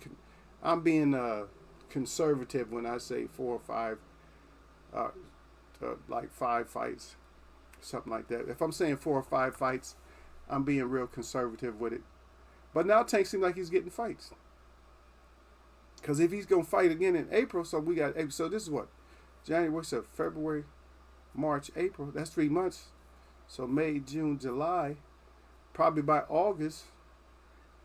conservative when I say 4 or 5, like 5 fights, something like that. If I'm saying 4 or 5 fights, I'm being real conservative with it. But now Tank seems like he's getting fights. Because if he's gonna fight again in April, so this is what, January, so February, March, April. That's 3 months. So May, June, July. Probably by August,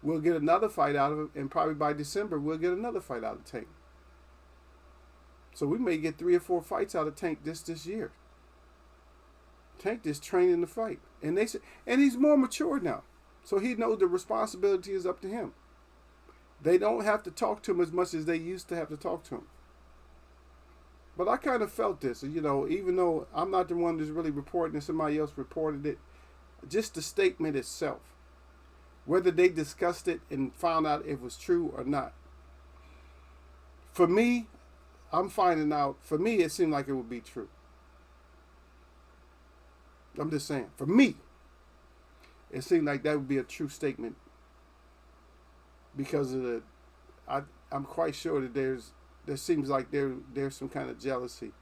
we'll get another fight out of him, and probably by December, we'll get another fight out of Tank. So we may get 3 or 4 fights out of Tank this year. Tank just training to fight, and he's more mature now, so he knows the responsibility is up to him. They don't have to talk to him as much as they used to have to talk to him. But I kind of felt this, even though I'm not the one that's really reporting it, somebody else reported it. Just the statement itself, whether they discussed it and found out if it was true or not. For me, I'm finding out, for me, it seemed like it would be true. I'm just saying, for me, it seemed like that would be a true statement because of I'm quite sure that there seems like there's some kind of jealousy.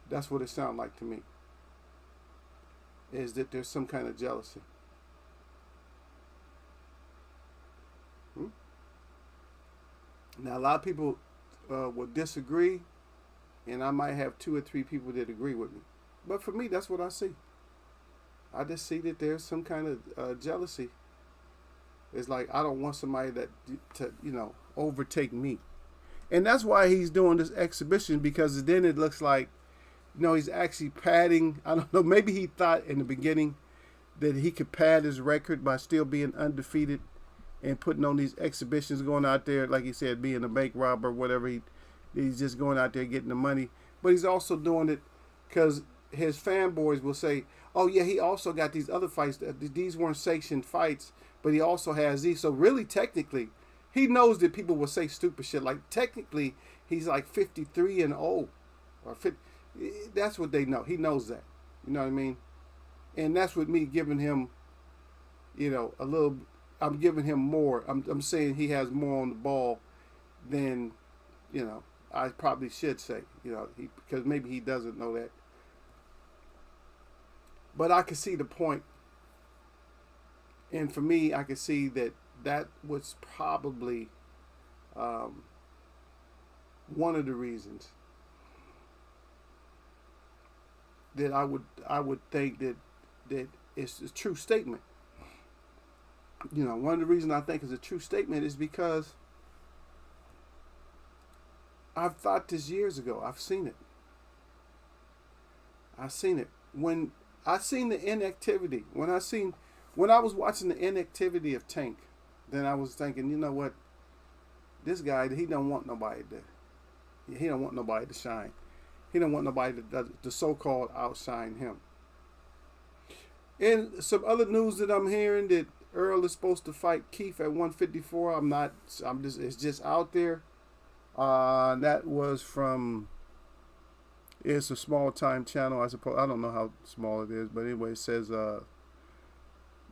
That's what it sounds like to me. Is that there's some kind of jealousy. Now, a lot of people will disagree, and I might have 2 or 3 people that agree with me. But for me, that's what I see. I just see that there's some kind of jealousy. It's like, I don't want somebody to overtake me. And that's why he's doing this exhibition, because then it looks like, he's actually padding. I don't know. Maybe he thought in the beginning that he could pad his record by still being undefeated and putting on these exhibitions, going out there, like he said, being a bank robber, whatever. He's just going out there getting the money. But he's also doing it because his fanboys will say, oh, yeah, he also got these other fights. These weren't sanctioned fights, but he also has these. So really, technically, he knows that people will say stupid shit. Like, technically, he's like 53-0 or 50. That's what they know. He knows that. You know what I mean? And that's with me giving him, a little. I'm giving him more. I'm saying he has more on the ball than, I probably should say. Because maybe he doesn't know that. But I can see the point. And for me, I can see that was probably one of the reasons that I would think that it's a true statement. One of the reasons I think it's a true statement is because I've thought this years ago. I've seen it. When I seen the inactivity, when I was watching the inactivity of Tank, then I was thinking, you know what? This guy, he don't want nobody to shine. He don't want nobody to so-called outshine him. And some other news that I'm hearing that Earl is supposed to fight Keith at 154. It's just out there. That was from, it's a small time channel, I suppose. I don't know how small it is, but anyway, it says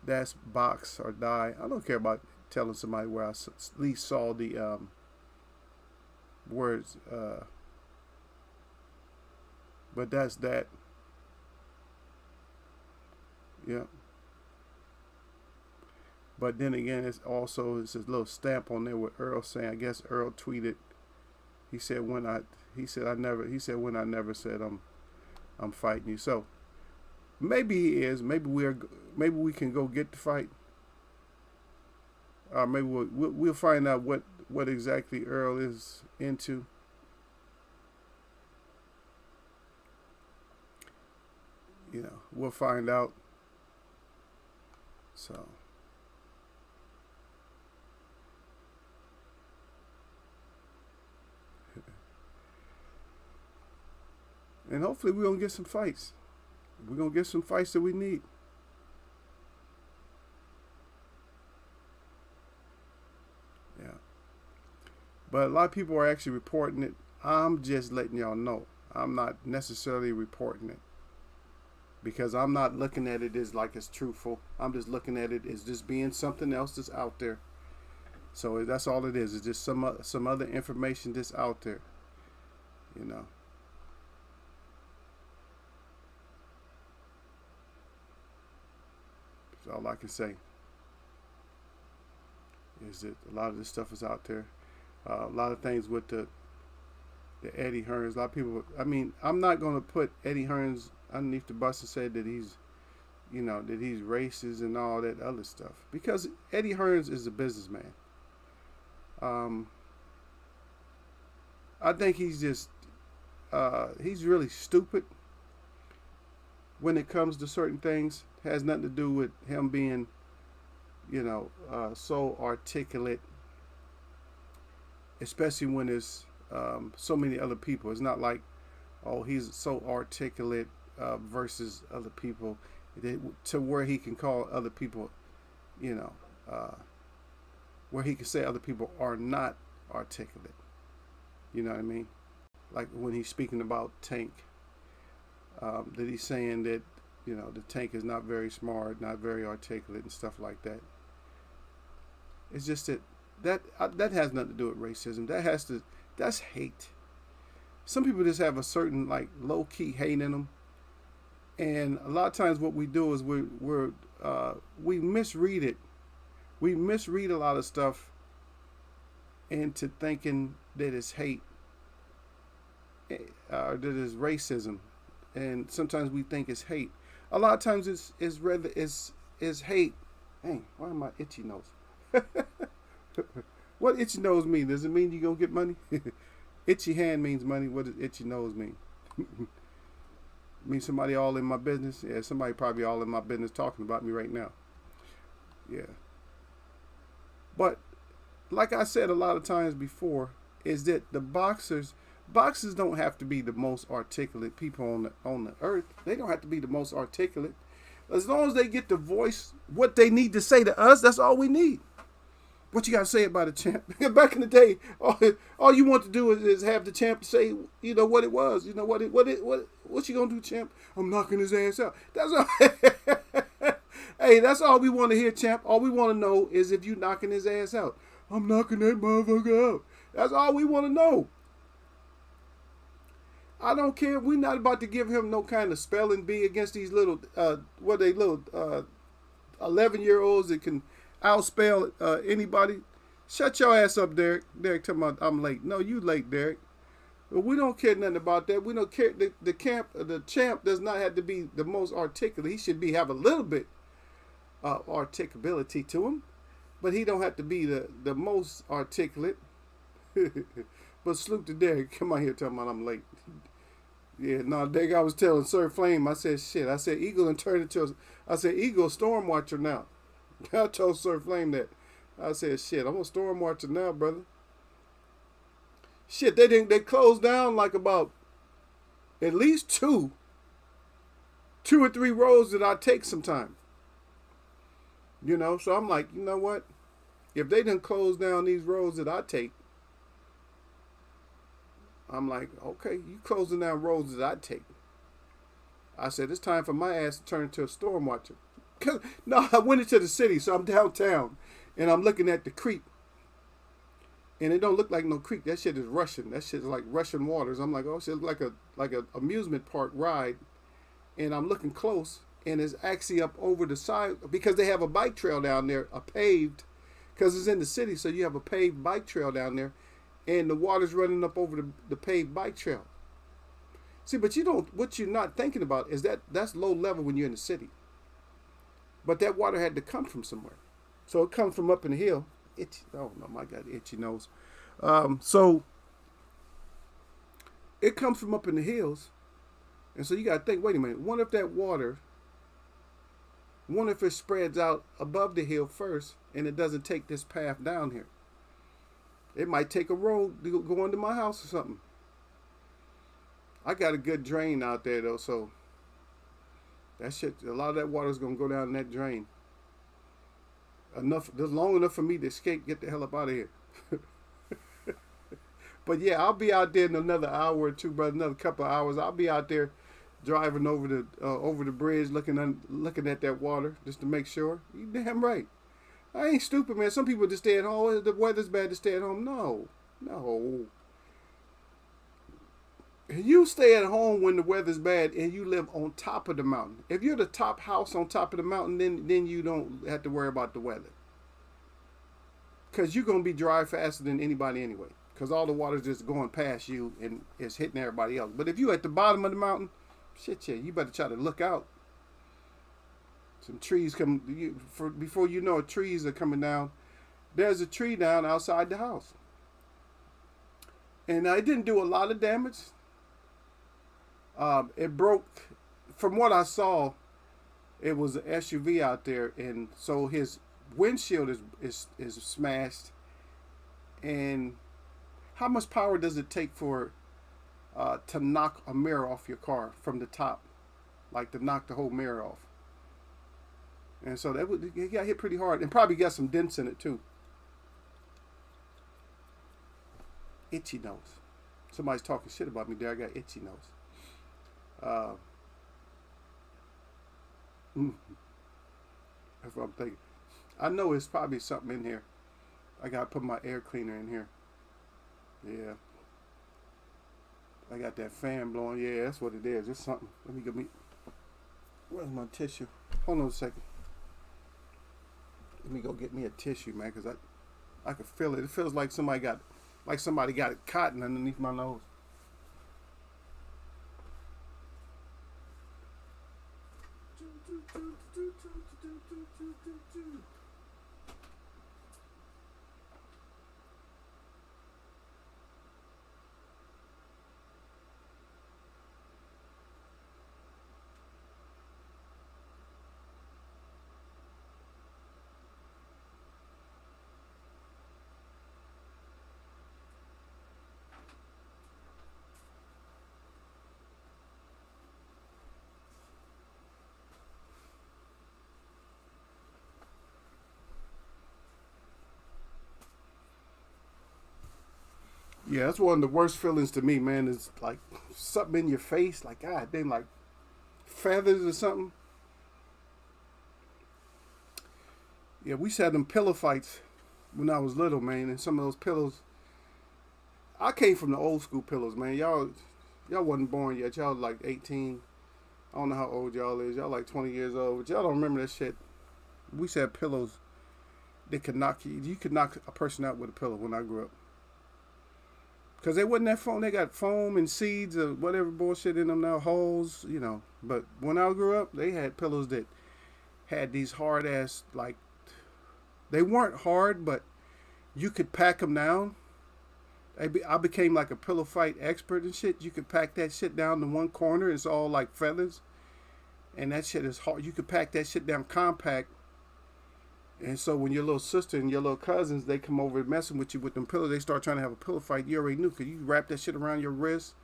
that's box or die. I don't care about telling somebody where I at least saw the words, but that's that. Yeah. But then again, it's a little stamp on there with Earl saying, I guess Earl tweeted, he said when I never said I'm fighting you. So maybe he is. Maybe we can go get the fight. Maybe we'll find out what exactly Earl is into. we'll find out. So, and hopefully we're going to get some fights. We're going to get some fights that we need. Yeah. But a lot of people are actually reporting it. I'm just letting y'all know. I'm not necessarily reporting it, because I'm not looking at it as like it's truthful. I'm just looking at it as just being something else that's out there. So that's all it is. It's just some other information that's out there. That's all I can say. Is that a lot of this stuff is out there. A lot of things with the Eddie Hearns. A lot of people. I mean, I'm not going to put Eddie Hearns underneath the bus and say that he's racist and all that other stuff, because Eddie Hearns is a businessman. I think he's just he's really stupid when it comes to certain things. It has nothing to do with him being so articulate, especially when there's so many other people. It's not like, oh, he's so articulate versus other people, to where he can call other people, where he can say other people are not articulate. You know what I mean? Like when he's speaking about Tank, that he's saying that, the Tank is not very smart, not very articulate and stuff like that. It's just that has nothing to do with racism. That's hate. Some people just have a certain like low key hate in them, and a lot of times what we do is we misread it. We misread a lot of stuff into thinking that it's hate, that it's racism, and sometimes we think it's hate. A lot of times it's hate. Dang, why am I itchy nose? What itchy nose mean? Does it mean you gonna get money? Itchy hand means money. What does itchy nose mean? Mean somebody all in my business? Yeah, somebody probably all in my business talking about me right now. Yeah. But like I said a lot of times before, is that the boxers don't have to be the most articulate people on the earth. They don't have to be the most articulate. As long as they get to voice what they need to say to us, that's all we need. What you got to say about a champ? Back in the day, all you want to do is have the champ say, what it was. What you gonna do, champ? I'm knocking his ass out. That's all. Hey, that's all we want to hear, champ. All we want to know is if you knocking his ass out. I'm knocking that motherfucker out. That's all we want to know. I don't care. We're not about to give him no kind of spelling bee against these little 11-year-olds that can outspell anybody. Shut your ass up, Derek. Derek talking about I'm late. No, you late, Derek. But we don't care nothing about that. We don't care. The champ does not have to be the most articulate. He should have a little bit articulability to him, but he don't have to be the most articulate. But salute to Derek. Come on here talking about I'm late. Yeah, no, Derek, I was telling Sir Flame, I said, shit. I said, Eagle and turned into Eagle Storm Watcher now. I told Sir Flame that. I said, shit, I'm a Storm Watcher now, brother. Shit, they closed down like about at least two or three roads that I take sometime. So I'm like, you know what? If they didn't close down these roads that I take, I'm like, okay, you closing down roads that I take. I said, it's time for my ass to turn into a storm watcher. No, I went into the city, so I'm downtown, and I'm looking at the creek. And it don't look like no creek. That shit is rushing. That shit is like rushing waters. I'm like, oh, shit, like a amusement park ride. And I'm looking close, and it's actually up over the side, because they have a bike trail down there, a paved, because it's in the city, so you have a paved bike trail down there. And the water's running up over the paved bike trail. See, but what you're not thinking about is that's low level when you're in the city. But that water had to come from somewhere. So it comes from up in the hill. Oh, no, my God, itchy nose. So it comes from up in the hills. And so you got to think, wait a minute, what if that water, what if it spreads out above the hill first and it doesn't take this path down here? It might take a road to go into my house or something. I got a good drain out there though, so that shit, a lot of that water is gonna go down in that drain. Enough, just long enough for me to escape, get the hell up out of here. But yeah, I'll be out there in another hour or two, brother. Another couple of hours. I'll be out there driving over the bridge, looking at that water just to make sure. You damn right. I ain't stupid, man. Some people just stay at home. The weather's bad to stay at home. No. You stay at home when the weather's bad and you live on top of the mountain. If you're the top house on top of the mountain, then you don't have to worry about the weather. Because you're going to be dry faster than anybody anyway. Because all the water's just going past you and it's hitting everybody else. But if you're at the bottom of the mountain, shit, you better try to look out. Some trees come, before you know it, trees are coming down. There's a tree down outside the house. And it didn't do a lot of damage. It broke, from what I saw, it was an SUV out there. And so his windshield is smashed. And how much power does it take for to knock a mirror off your car from the top? Like to knock the whole mirror off. And so he got hit pretty hard and probably got some dents in it too. Itchy nose. Somebody's talking shit about me there. I got itchy nose. That's what I'm thinking. I know it's probably something in here. I gotta put my air cleaner in here. Yeah. I got that fan blowing. Yeah, that's what it is. It's something. Let me get me. Where's my tissue? Hold on a second. Let me go get me a tissue, man, because I can feel it. It feels like somebody got it cotton underneath my nose. Yeah, that's one of the worst feelings to me, man, is like something in your face, like, God damn, like feathers or something. Yeah, we used to have them pillow fights when I was little, man, and some of those pillows, I came from the old school pillows, man. Y'all wasn't born yet. Y'all like 18. I don't know how old y'all is. Y'all like 20 years old, but y'all don't remember that shit. We used to have pillows that could knock you. You could knock a person out with a pillow when I grew up. Because they wasn't that foam. They got foam and seeds or whatever bullshit in them now, holes, you know. But when I grew up, they had pillows that had these hard ass, like, they weren't hard, but you could pack them down. I became like a pillow fight expert and shit. You could pack that shit down to one corner. It's all like feathers. And that shit is hard. You could pack that shit down compact. And so when your little sister and your little cousins, they come over messing with you with them pillows, they start trying to have a pillow fight, you already knew, because you wrap that shit around your wrist.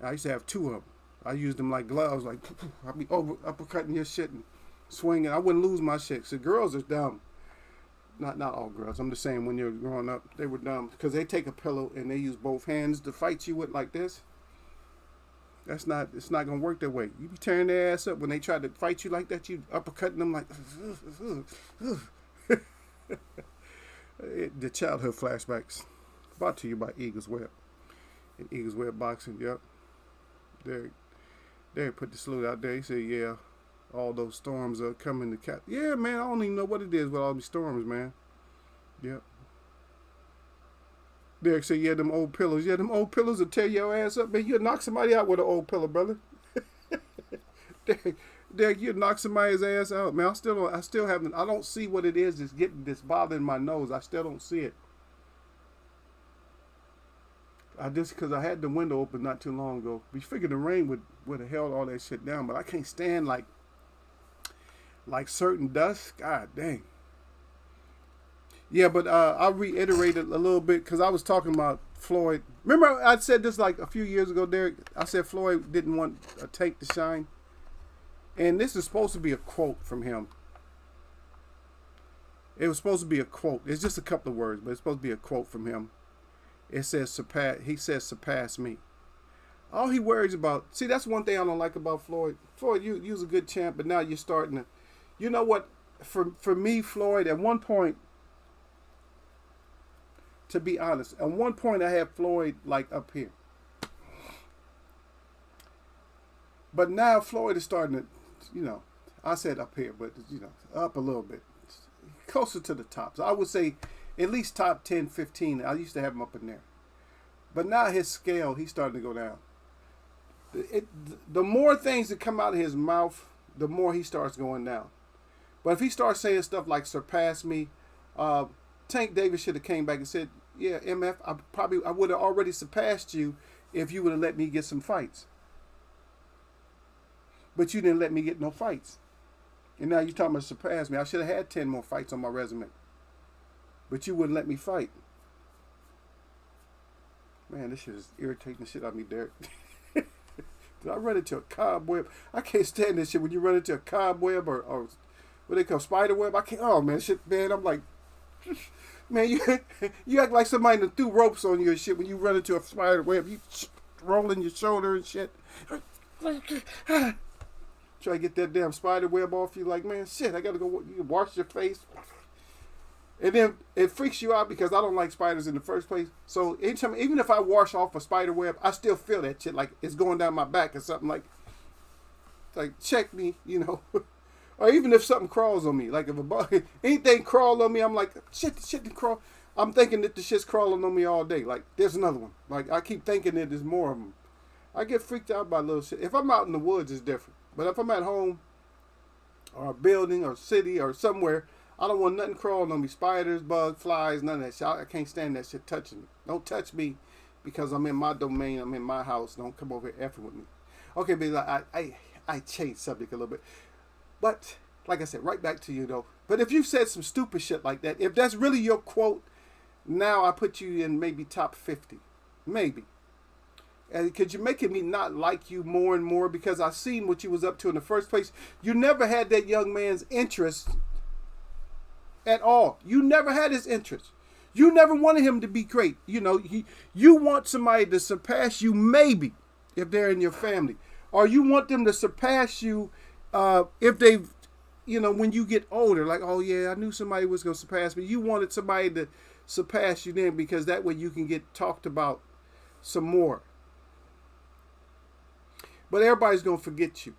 I used to have two of them. I used them like gloves, like, I'd be uppercutting your shit and swinging. I wouldn't lose my shit. So girls are dumb. Not all girls. I'm just saying when you're growing up, they were dumb. Because they take a pillow and they use both hands to fight you with like this. It's not going to work that way. You be tearing their ass up when they try to fight you like that. You uppercutting them like... The childhood flashbacks. Brought to you by Eagles Web. And Eagles Web Boxing, yep. They put the salute out there. He said, yeah, all those storms are coming to cap. Yeah, man, I don't even know what it is with all these storms, man. Yep. Derek said, yeah, them old pillows. Yeah, them old pillows will tear your ass up. Man, you'll knock somebody out with an old pillow, brother. Derek, you'll knock somebody's ass out. Man, I don't see what it is that's bothering my nose. I still don't see it. I just because I had the window open not too long ago. We figured the rain would have held all that shit down, but I can't stand like certain dust. God dang. Yeah, but I'll reiterate it a little bit because I was talking about Floyd. Remember I said this like a few years ago, Derek? I said Floyd didn't want a tank to shine. And this is supposed to be a quote from him. It was supposed to be a quote. It's just a couple of words, but it's supposed to be a quote from him. It says, he says, surpass me. All he worries about, see, that's one thing I don't like about Floyd. Floyd, you was a good champ, but now you're starting to, you know what, for me, Floyd, at one point, to be honest, at one point I had Floyd like up here. But now Floyd is starting to, you know, I said up here, but, you know, up a little bit. Closer to the top. So I would say at least top 10, 15. I used to have him up in there. But now his scale, he's starting to go down. The more things that come out of his mouth, the more he starts going down. But if he starts saying stuff like surpass me, Tank Davis should have came back and said, yeah, MF, I would have already surpassed you if you would have let me get some fights. But you didn't let me get no fights. And now you're talking about surpass me. I should have had 10 more fights on my resume. But you wouldn't let me fight. Man, this shit is irritating the shit out of me, Derek. Did I run into a cobweb? I can't stand this shit when you run into a cobweb or what they call spider web. I can't. Oh man, shit, man. I'm like, man, you act like somebody that threw ropes on you and shit when you run into a spider web. You rolling your shoulder and shit. Try to get that damn spider web off you. Like, man, shit, I gotta go. You wash your face. And then it freaks you out because I don't like spiders in the first place. So anytime, even if I wash off a spider web, I still feel that shit like it's going down my back or something. Like check me, you know. Or even if something crawls on me, like if a bug, anything crawl on me, I'm like, shit didn't crawl. I'm thinking that the shit's crawling on me all day. Like there's another one. Like I keep thinking that there's more of them. I get freaked out by little shit. If I'm out in the woods, it's different. But if I'm at home or a building or city or somewhere, I don't want nothing crawling on me. Spiders, bugs, flies, none of that shit. I can't stand that shit touching me. Don't touch me because I'm in my domain. I'm in my house. Don't come over here effing with me. Okay, but I changed subject a little bit. But, like I said, right back to you, though. But if you said some stupid shit like that, if that's really your quote, now I put you in maybe top 50. Maybe. And because you're making me not like you more and more because I seen what you was up to in the first place. You never had that young man's interest at all. You never had his interest. You never wanted him to be great. You know, you want somebody to surpass you maybe if they're in your family. Or you want them to surpass you if they've, you know, when you get older. Like, oh yeah, I knew somebody was going to surpass me. You wanted somebody to surpass you then because that way you can get talked about some more. But everybody's going to forget you.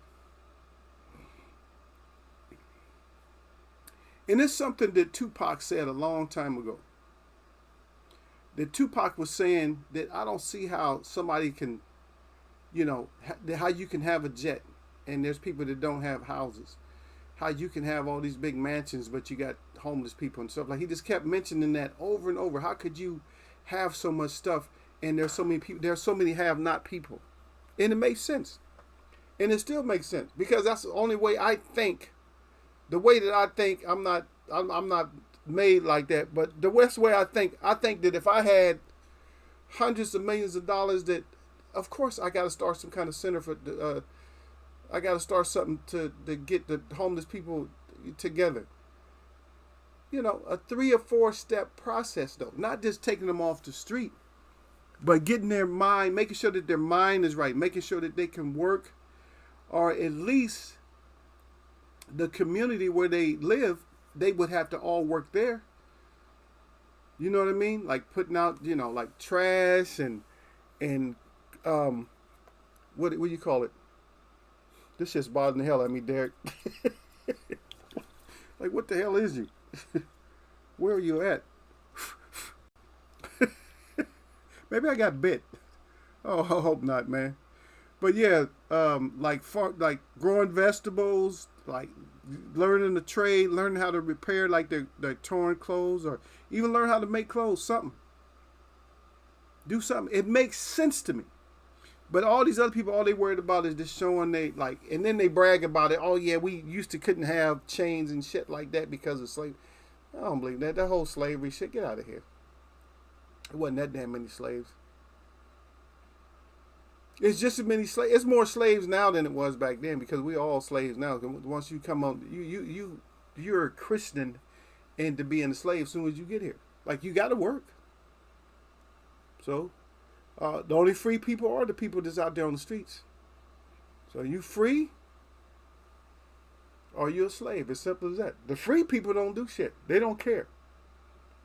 And it's something that Tupac said a long time ago. That Tupac was saying that I don't see how somebody can, you know, how you can have a jet and there's people that don't have houses. How you can have all these big mansions but you got homeless people and stuff. Like he just kept mentioning that over and over. How could you have so much stuff and there's so many people, there's so many have-not people. And it makes sense. And it still makes sense because that's the only way I think. The way that I think, I'm not made like that. But the best way I think that if I had hundreds of millions of dollars, that of course I got to start some kind of center for. I got to start something to get the homeless people together. You know, a 3 or 4 step process though, not just taking them off the street, but getting their mind, making sure that their mind is right, making sure that they can work. Or at least the community where they live, they would have to all work there. You know what I mean? Like putting out, you know, like trash and what do you call it? This shit's bothering the hell out of me, Derek. Like, what the hell is you? Where are you at? Maybe I got bit. Oh, I hope not, man. But yeah, like growing vegetables, like learning the trade, learning how to repair like their torn clothes, or even learn how to make clothes, something. Do something. It makes sense to me. But all these other people, all they worried about is just showing they like, and then they brag about it. Oh yeah, we used to couldn't have chains and shit like that because of slavery. I don't believe that. That whole slavery shit, get out of here. It wasn't that damn many slaves. It's just as many slaves. It's more slaves now than it was back then because we all slaves now. Once you come on, you're a Christian, and to be a slave as soon as you get here, like you got to work. So, the only free people are the people that's out there on the streets. So you free, or you a slave. As simple as that. The free people don't do shit. They don't care,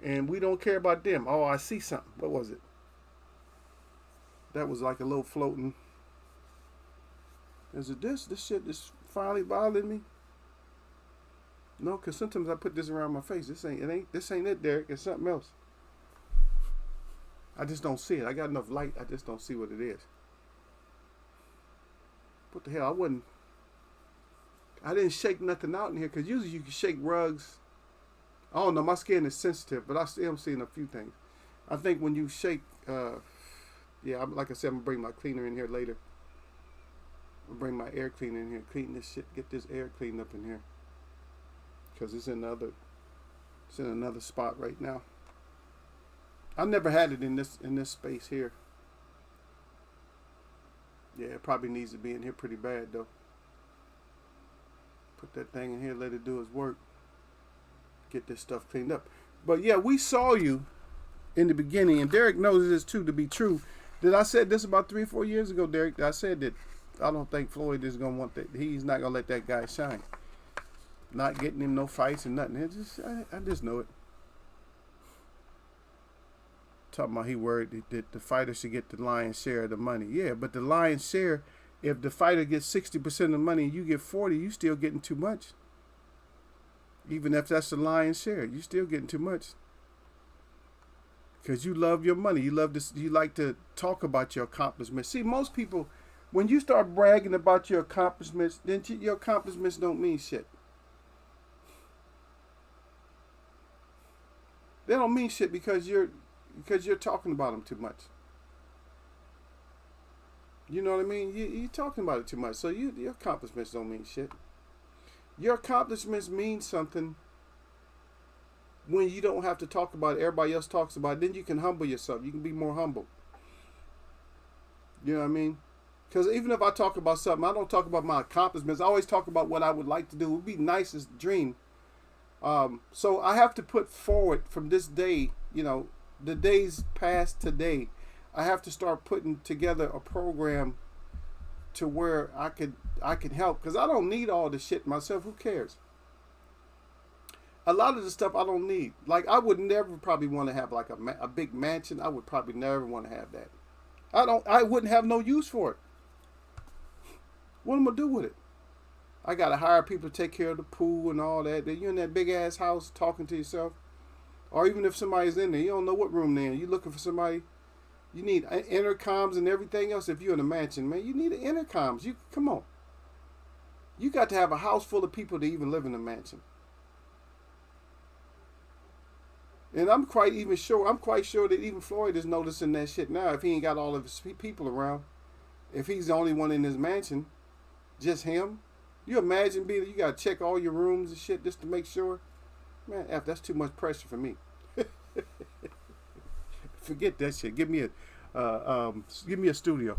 and we don't care about them. Oh, I see something. What was it? That was like a little floating. Is it this? This shit is finally bothering me. No, because sometimes I put this around my face. This ain't it, Derek. It's something else. I just don't see it. I got enough light. I just don't see what it is. What the hell? I didn't shake nothing out in here because usually you can shake rugs. I don't know. My skin is sensitive, but I still am seeing a few things. I think when you shake, yeah, like I said, I'm going to bring my cleaner in here later. I'm going to bring my air cleaner in here, clean this shit, get this air cleaned up in here. Because it's in another spot right now. I never had it in this space here. Yeah, it probably needs to be in here pretty bad though. Put that thing in here, let it do its work. Get this stuff cleaned up. But yeah, we saw you in the beginning, and Derek knows this too to be true. That I said this about 3 or 4 years ago, Derek. I said that I don't think Floyd is gonna want that. He's not gonna let that guy shine. Not getting him no fights and nothing. I just know it. Talking about he worried that the fighter should get the lion's share of the money. Yeah, but the lion's share, if the fighter gets 60% of the money and you get 40, you still getting too much. Even if that's the lion's share, you still getting too much. Because you love your money. You like to talk about your accomplishments. See, most people, when you start bragging about your accomplishments, then your accomplishments don't mean shit. They don't mean shit because you're talking about them too much. You know what I mean? You're talking about it too much. So your accomplishments don't mean shit. Your accomplishments mean something when you don't have to talk about it. Everybody else talks about it. Then you can humble yourself. You can be more humble. You know what I mean? Because even if I talk about something, I don't talk about my accomplishments. I always talk about what I would like to do. It would be nicest dream. So I have to put forward from this day, you know, the days past today, I have to start putting together a program to where I can help, because I don't need all the shit myself. Who cares? A lot of the stuff I don't need. Like, I would never probably want to have like a big mansion. I would probably never want to have that. I wouldn't have no use for it. What am I gonna do with it? I gotta hire people to take care of the pool and all that. Then you're in that big ass house talking to yourself. Or even if somebody's in there, you don't know what room they're in. You're looking for somebody. You need intercoms and everything else. If you're in a mansion, man, you need intercoms. Come on. You got to have a house full of people to even live in a mansion. And I'm quite sure that even Floyd is noticing that shit now. If he ain't got all of his people around, if he's the only one in his mansion, just him. You imagine you got to check all your rooms and shit just to make sure. Man, that's too much pressure for me. Forget that shit. Give me a studio.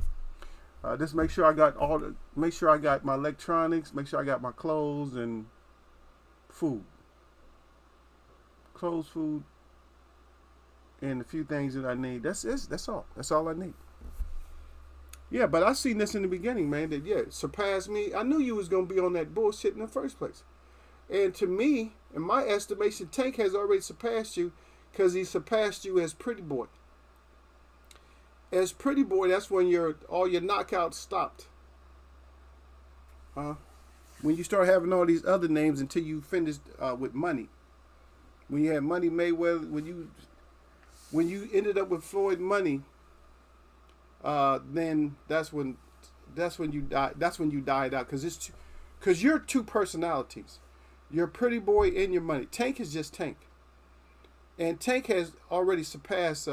Just make sure I got my electronics. Make sure I got my clothes and food. Clothes, food, and a few things that I need. That's all. That's all I need. Yeah, but I seen this in the beginning, man. That it surpassed me. I knew you was gonna be on that bullshit in the first place. And to me, in my estimation, Tank has already surpassed you because he surpassed you as Pretty Boy. As Pretty Boy, that's when all your knockouts stopped. When you start having all these other names until you finished with Money. When you had Money Mayweather, when you ended up with Floyd Money, then that's when you died. That's when you died out because you're two personalities. You're Pretty Boy and your Money. Tank is just Tank, and Tank has already surpassed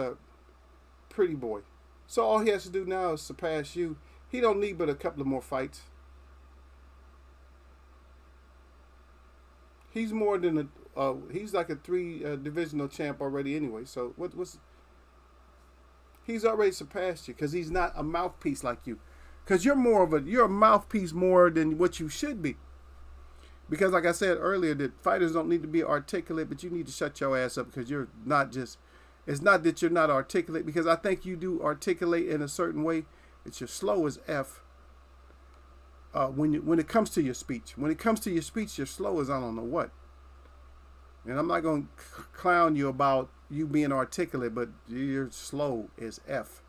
pretty boy. So all he has to do now is surpass you. He don't need but a couple of more fights. He's more than he's like a 3 divisional champ already anyway. So what's he's already surpassed you because he's not a mouthpiece like you. Because you're a mouthpiece more than what you should be. Because like I said earlier, that fighters don't need to be articulate, but you need to shut your ass up because you're not just, it's not that you're not articulate, because I think you do articulate in a certain way. It's you're slow as F when it comes to your speech. When it comes to your speech, you're slow as I don't know what. And I'm not going to clown you about you being articulate, but you're slow as F.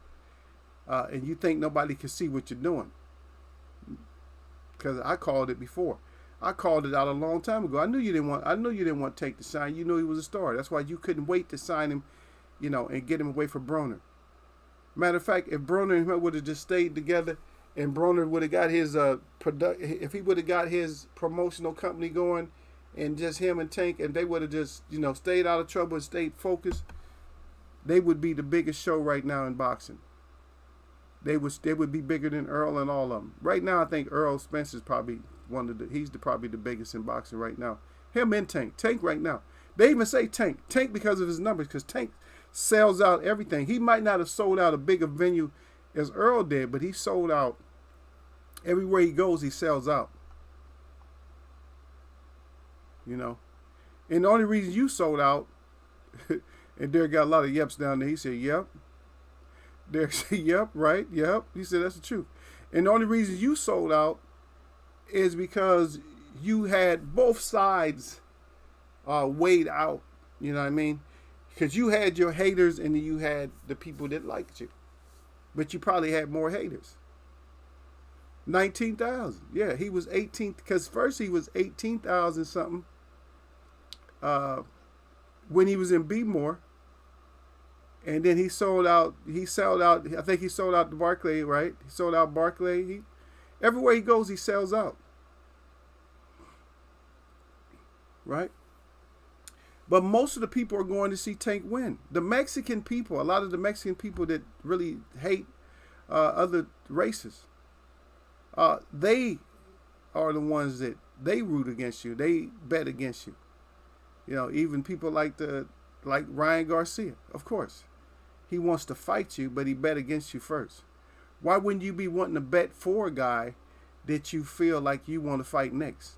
And you think nobody can see what you're doing. Because I called it before. I called it out a long time ago. I knew you didn't want Tank to sign. You knew he was a star. That's why you couldn't wait to sign him, and get him away from Broner. Matter of fact, if Broner and him would have just stayed together, and Broner would have got his if he would have got his promotional company going, and just him and Tank, and they would have just stayed out of trouble and stayed focused, they would be the biggest show right now in boxing. They would be bigger than Earl and all of them. Right now, I think Earl Spence is probably probably the biggest in boxing right now. Him and Tank. Tank right now. They even say Tank. Tank because of his numbers, because Tank sells out everything. He might not have sold out a bigger venue as Earl did, but he sold out everywhere he goes. He sells out. And the only reason you sold out, and Derek got a lot of yeps down there. He said, "Yep." Derek said, "Yep, right, yep." He said, "That's the truth." And the only reason you sold out is because you had both sides weighed out. You know what I mean? Because you had your haters and then you had the people that liked you. But you probably had more haters. 19,000. Yeah, he was 18th. Because first he was 18,000 something when he was in B-More. And then he sold out. I think he sold out to Barclay, right? He sold out Barclay. Everywhere he goes, he sells out. Right? But most of the people are going to see Tank win. The Mexican people, a lot of the Mexican people that really hate other races, they are the ones that they root against you. They bet against you. Even people like Ryan Garcia, of course. He wants to fight you, but he bet against you first. Why wouldn't you be wanting to bet for a guy that you feel like you want to fight next?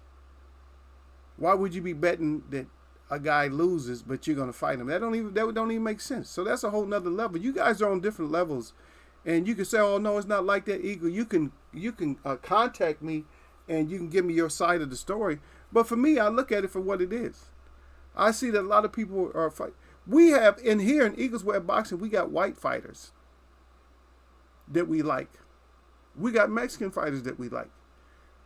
Why would you be betting that a guy loses, but you're going to fight him? That don't even make sense. So that's a whole nother level. You guys are on different levels, and you can say, "Oh no, it's not like that, Eagle." You can contact me, and you can give me your side of the story. But for me, I look at it for what it is. I see that a lot of people are fighting. We have in Eagles Web Boxing, we got white fighters that we like. We got Mexican fighters that we like.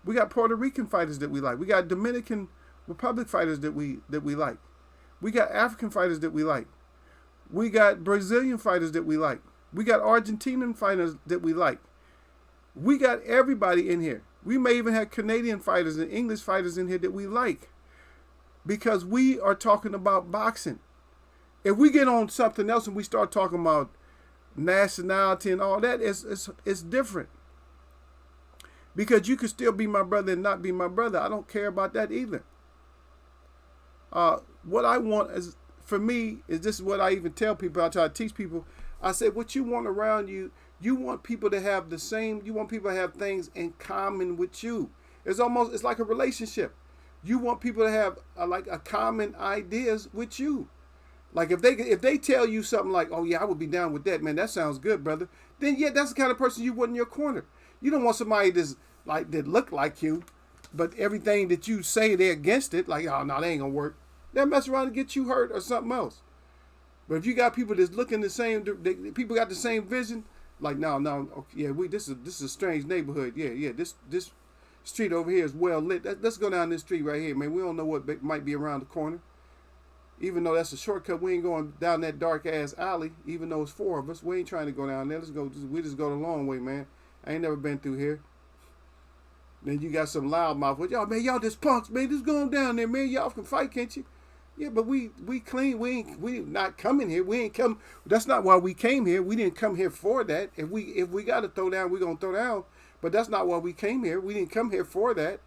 We got Puerto Rican fighters that we like. We got Dominican Republic fighters that we like. We got African fighters that we like. We got Brazilian fighters that we like. We got Argentinian fighters that we like. We got everybody in here. We may even have Canadian fighters and English fighters in here that we like. Because we are talking about boxing. If we get on something else and we start talking about nationality and all that, it's different. Because you could still be my brother and not be my brother. I don't care about that either. What I want is, for me, is this is what I even tell people. I try to teach people. I say, what you want around you, you want people to have the same, you want people to have things in common with you. It's like a relationship. You want people to have a common ideas with you. Like if they tell you something like, "Oh yeah, I would be down with that, man. That sounds good, brother." Then yeah, that's the kind of person you want in your corner. You don't want somebody that look like you, but everything that you say they're against it. Like, "Oh no, that ain't gonna work." They'll mess around and get you hurt or something else. But if you got people that's looking the same, people got the same vision. Like, no, okay, yeah, this is a strange neighborhood. Yeah, this street over here is well lit. Let's go down this street right here, man. We don't know what might be around the corner. Even though that's a shortcut, we ain't going down that dark ass alley. Even though it's 4 of us, we ain't trying to go down there. We just go the long way, man. I ain't never been through here. Then you got some loudmouth with y'all, man. Y'all just punks, man. Just go on down there, man. Y'all can fight, can't you? Yeah, but we clean. We not coming here. We ain't come. That's not why we came here. We didn't come here for that. If we got to throw down, we gonna throw down. But that's not why we came here. We didn't come here for that.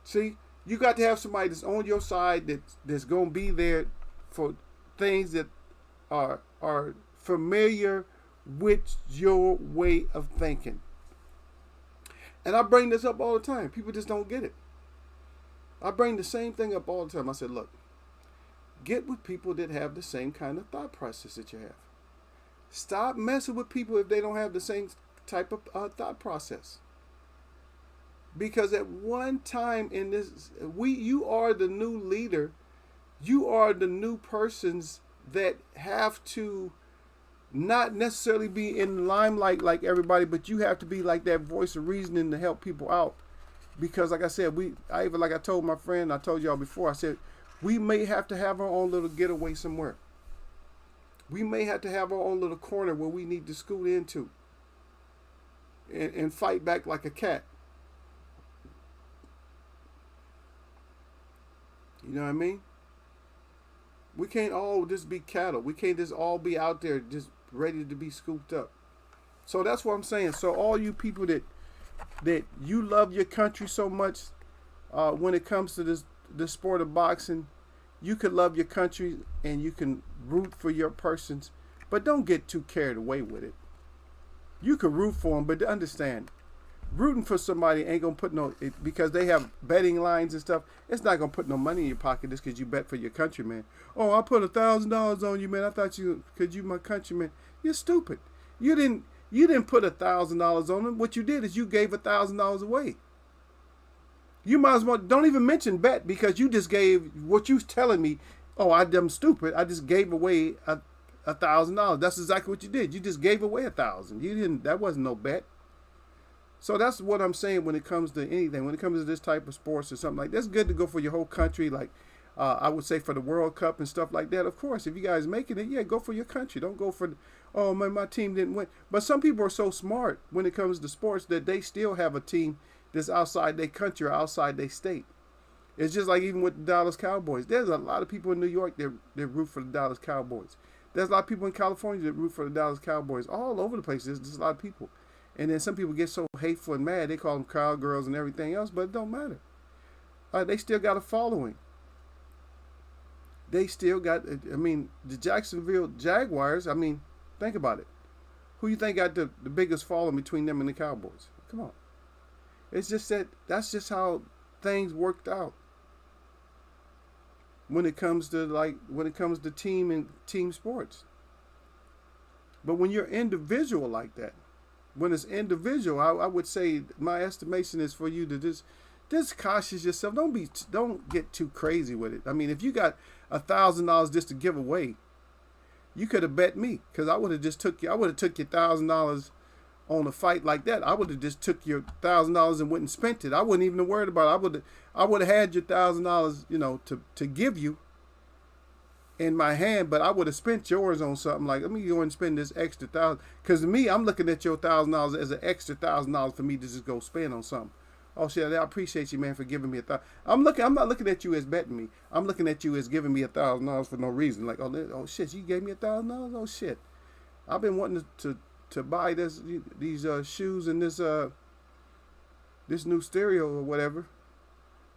See, you got to have somebody that's on your side that's gonna be there for things that are familiar with your way of thinking. And I bring this up all the time. People just don't get it. I bring the same thing up all the time. I said, look, get with people that have the same kind of thought process that you have. Stop messing with people if they don't have the same type of thought process. Because at one time in this, you are the new leader. You are the new persons that have to not necessarily be in the limelight like everybody, but you have to be like that voice of reasoning to help people out. Because like I said, like I told my friend, I told y'all before, I said, we may have to have our own little getaway somewhere. We may have to have our own little corner where we need to scoot into and fight back like a cat. You know what I mean? We can't all just be cattle. We can't just all be out there just ready to be scooped up. So that's what I'm saying. So all you people that you love your country so much, when it comes to this sport of boxing, you can love your country and you can root for your persons, but don't get too carried away with it. You can root for them, but understand, rooting for somebody ain't gonna put because they have betting lines and stuff. It's not gonna put no money in your pocket just because you bet for your countryman. Oh, I put $1,000 on you, man. I thought because you my countryman. You're stupid. You didn't put $1,000 on them. What you did is you gave $1,000 away. You might as well don't even mention bet, because you just gave what you was telling me. Oh, I'm stupid. I just gave away $1,000. That's exactly what you did. You just gave away $1,000. You didn't. That wasn't no bet. So that's what I'm saying when it comes to anything. When it comes to this type of sports or something like that, it's good to go for your whole country. Like I would say for the World Cup and stuff like that. Of course, if you guys making it, yeah, go for your country. Don't go for, oh man, my team didn't win. But some people are so smart when it comes to sports that they still have a team that's outside their country or outside their state. It's just like even with the Dallas Cowboys. There's a lot of people in New York that root for the Dallas Cowboys. There's a lot of people in California that root for the Dallas Cowboys. All over the place. There's just a lot of people. And then some people get so hateful and mad, they call them cowgirls and everything else, but it don't matter. They still got a following. They still got, the Jacksonville Jaguars, think about it. Who you think got the biggest following between them and the Cowboys? Come on. It's just that's just how things worked out. When it comes to team and team sports. But when you're individual like that, when it's individual, I would say my estimation is for you to just cautious yourself. Don't get too crazy with it. If you got $1,000 just to give away, you could have bet me, because I would have took your $1,000 on a fight like that. I would have just took your $1,000 and went and spent it. I wouldn't even have worried about it. I would have had your $1,000, to give you in my hand, but I would have spent yours on something like, let me go and spend this extra $1,000. Because to me, I'm looking at your $1,000 as an extra $1,000 for me to just go spend on something. Oh shit, I appreciate you, man, for giving me $1,000. I'm not looking at you as betting me. I'm looking at you as giving me $1,000 for no reason. Like, oh shit, you gave me $1,000. Oh shit, I've been wanting to buy these shoes and this new stereo or whatever.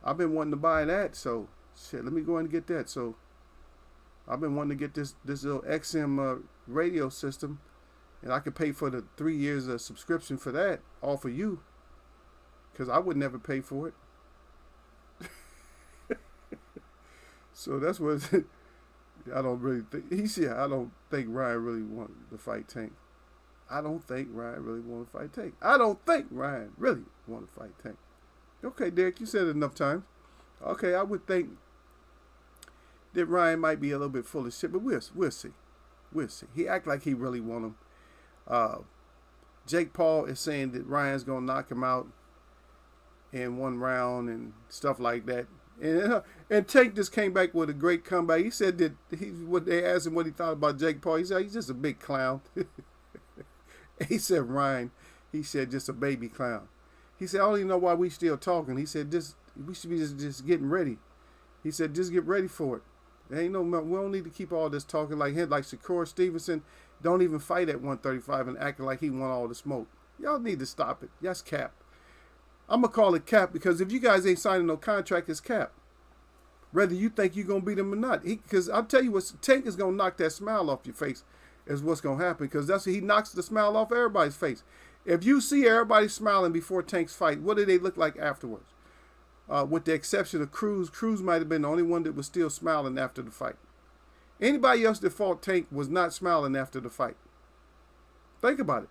I've been wanting to buy that. So shit, let me go and get that. So I've been wanting to get this little XM radio system, and I could pay for the 3 years of subscription for that, all for you, because I would never pay for it. So that's what I don't really think. He said, I don't think Ryan really wanted to fight Tank. I don't think Ryan really want to fight Tank. I don't think Ryan really want to fight Tank. Okay, Derek, you said it enough times. Okay, I would think that Ryan might be a little bit full of shit, but we'll see. We'll see. He act like he really want him. Jake Paul is saying that Ryan's going to knock him out in one round and stuff like that. And Tank just came back with a great comeback. He said that they asked him what he thought about Jake Paul. He said he's just a big clown. He said Ryan, he said just a baby clown. He said I don't even know why we still talking. He said we should be just getting ready. He said, just get ready for it. There ain't no, we don't need to keep all this talking like him, like Shakur Stevenson. Don't even fight at 135 and acting like he want all the smoke. Y'all need to stop it. That's cap. I'm going to call it cap because if you guys ain't signing no contract, it's cap. Whether you think you're going to beat him or not. Because I'll tell you what, Tank is going to knock that smile off your face is what's going to happen. Because that's what he knocks the smile off everybody's face. If you see everybody smiling before Tank's fight, what do they look like afterwards? With the exception of Cruz. Cruz might have been the only one that was still smiling after the fight. Anybody else that fought Tank was not smiling after the fight. Think about it.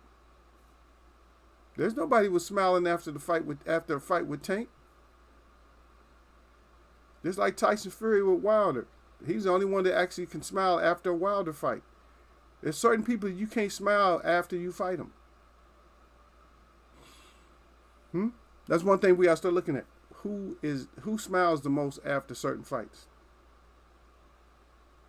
There's nobody was smiling after a fight with Tank. Just like Tyson Fury with Wilder. He's the only one that actually can smile after a Wilder fight. There's certain people you can't smile after you fight them. That's one thing we gotta start looking at. Who smiles the most after certain fights?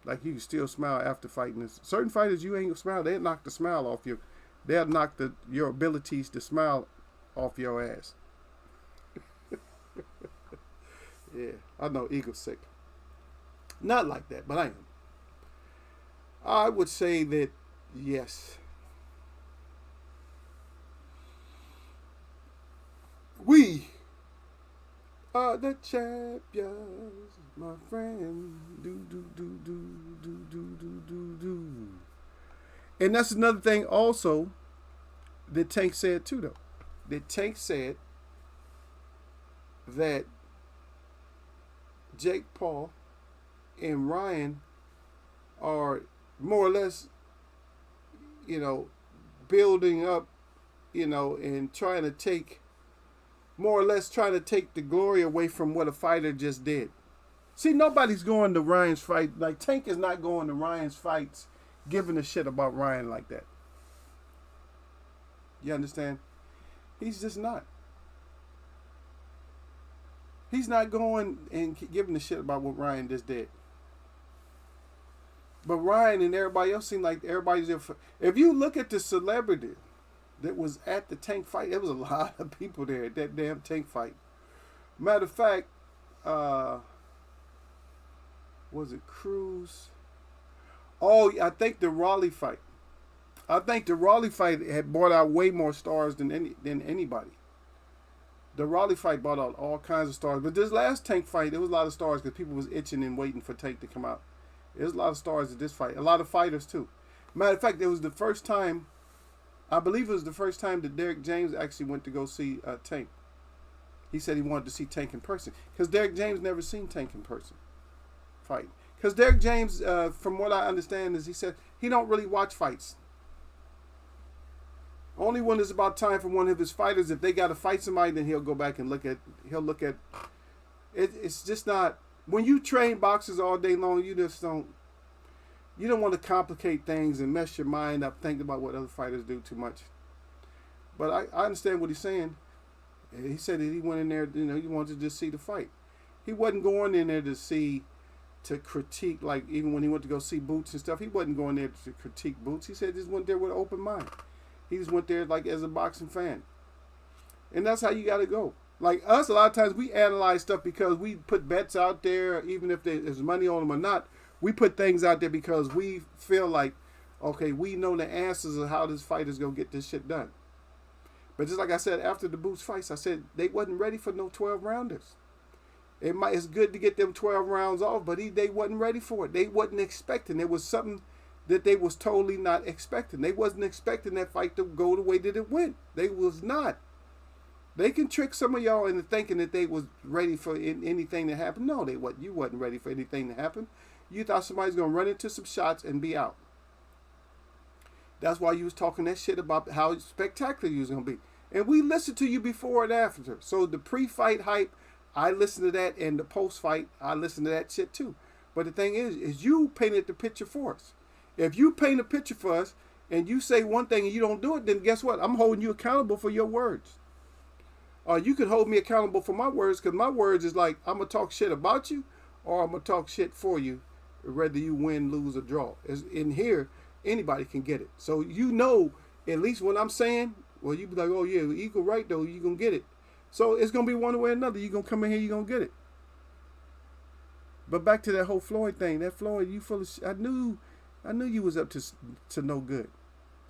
Like you can still smile after fighting this. Certain fighters you ain't gonna smile. They'll knock the smile off you. They'll knock your abilities to smile off your ass. Yeah, I know, ego sick. Not like that, but I am. I would say that yes. We are the champions, my friend. Do. And that's another thing also that Tank said too, though. That Tank said that Jake Paul and Ryan are more or less, building up, and trying to take the glory away from what a fighter just did. See, nobody's going to Ryan's fight. Like, Tank is not going to Ryan's fights giving a shit about Ryan like that. You understand? He's just not. He's not going and giving a shit about what Ryan just did. But Ryan and everybody else seem like everybody's there. If you look at the celebrity that was at the Tank fight, there was a lot of people there at that damn Tank fight. Matter of fact, was it Cruz? Oh, I think the Raleigh fight. I think the Raleigh fight had brought out way more stars than anybody. The Raleigh fight brought out all kinds of stars. But this last Tank fight, there was a lot of stars because people was itching and waiting for Tank to come out. There's a lot of stars at this fight. A lot of fighters, too. Matter of fact, it was the first time, I believe it was the first time that Derek James actually went to go see Tank. He said he wanted to see Tank in person. Because Derek James never seen Tank in person fight. Because Derek James, from what I understand, is he said he don't really watch fights. Only when it's about time for one of his fighters, if they got to fight somebody, then he'll go back and look at it. It's just not, when you train boxers all day long, you don't want to complicate things and mess your mind up thinking about what other fighters do too much. But I understand what he's saying. He said that he went in there, he wanted to just see the fight. He wasn't going in there to critique, like even when he went to go see Boots and stuff, he wasn't going there to critique Boots. He said he just went there with an open mind. He just went there like as a boxing fan. And that's how you got to go. Like us, a lot of times we analyze stuff because we put bets out there, even if there's money on them or not. We put things out there because we feel like, okay, we know the answers of how this fight is going to get this shit done. But just like I said, after the Boots fights, I said they wasn't ready for no 12-rounders. It's good to get them 12 rounds off, but they wasn't ready for it. They wasn't expecting. It was something that they was totally not expecting. They wasn't expecting that fight to go the way that it went. They was not. They can trick some of y'all into thinking that they was ready for anything to happen. No, they wasn't. You wasn't ready for anything to happen. You thought somebody's going to run into some shots and be out. That's why you was talking that shit about how spectacular you was going to be. And we listened to you before and after. So the pre-fight hype, I listened to that, and the post-fight, I listened to that shit too. But the thing is you painted the picture for us. If you paint a picture for us and you say one thing and you don't do it, then guess what? I'm holding you accountable for your words. You could hold me accountable for my words, because my words is like, I'm going to talk shit about you or I'm going to talk shit for you, whether you win, lose, or draw. In here, anybody can get it. So at least what I'm saying, well, you be like, oh yeah, Eagle right though, you going to get it. So it's going to be one way or another. You're going to come in here, you're going to get it. But back to that whole Floyd thing. That Floyd, you full of shit. I knew you was up to no good.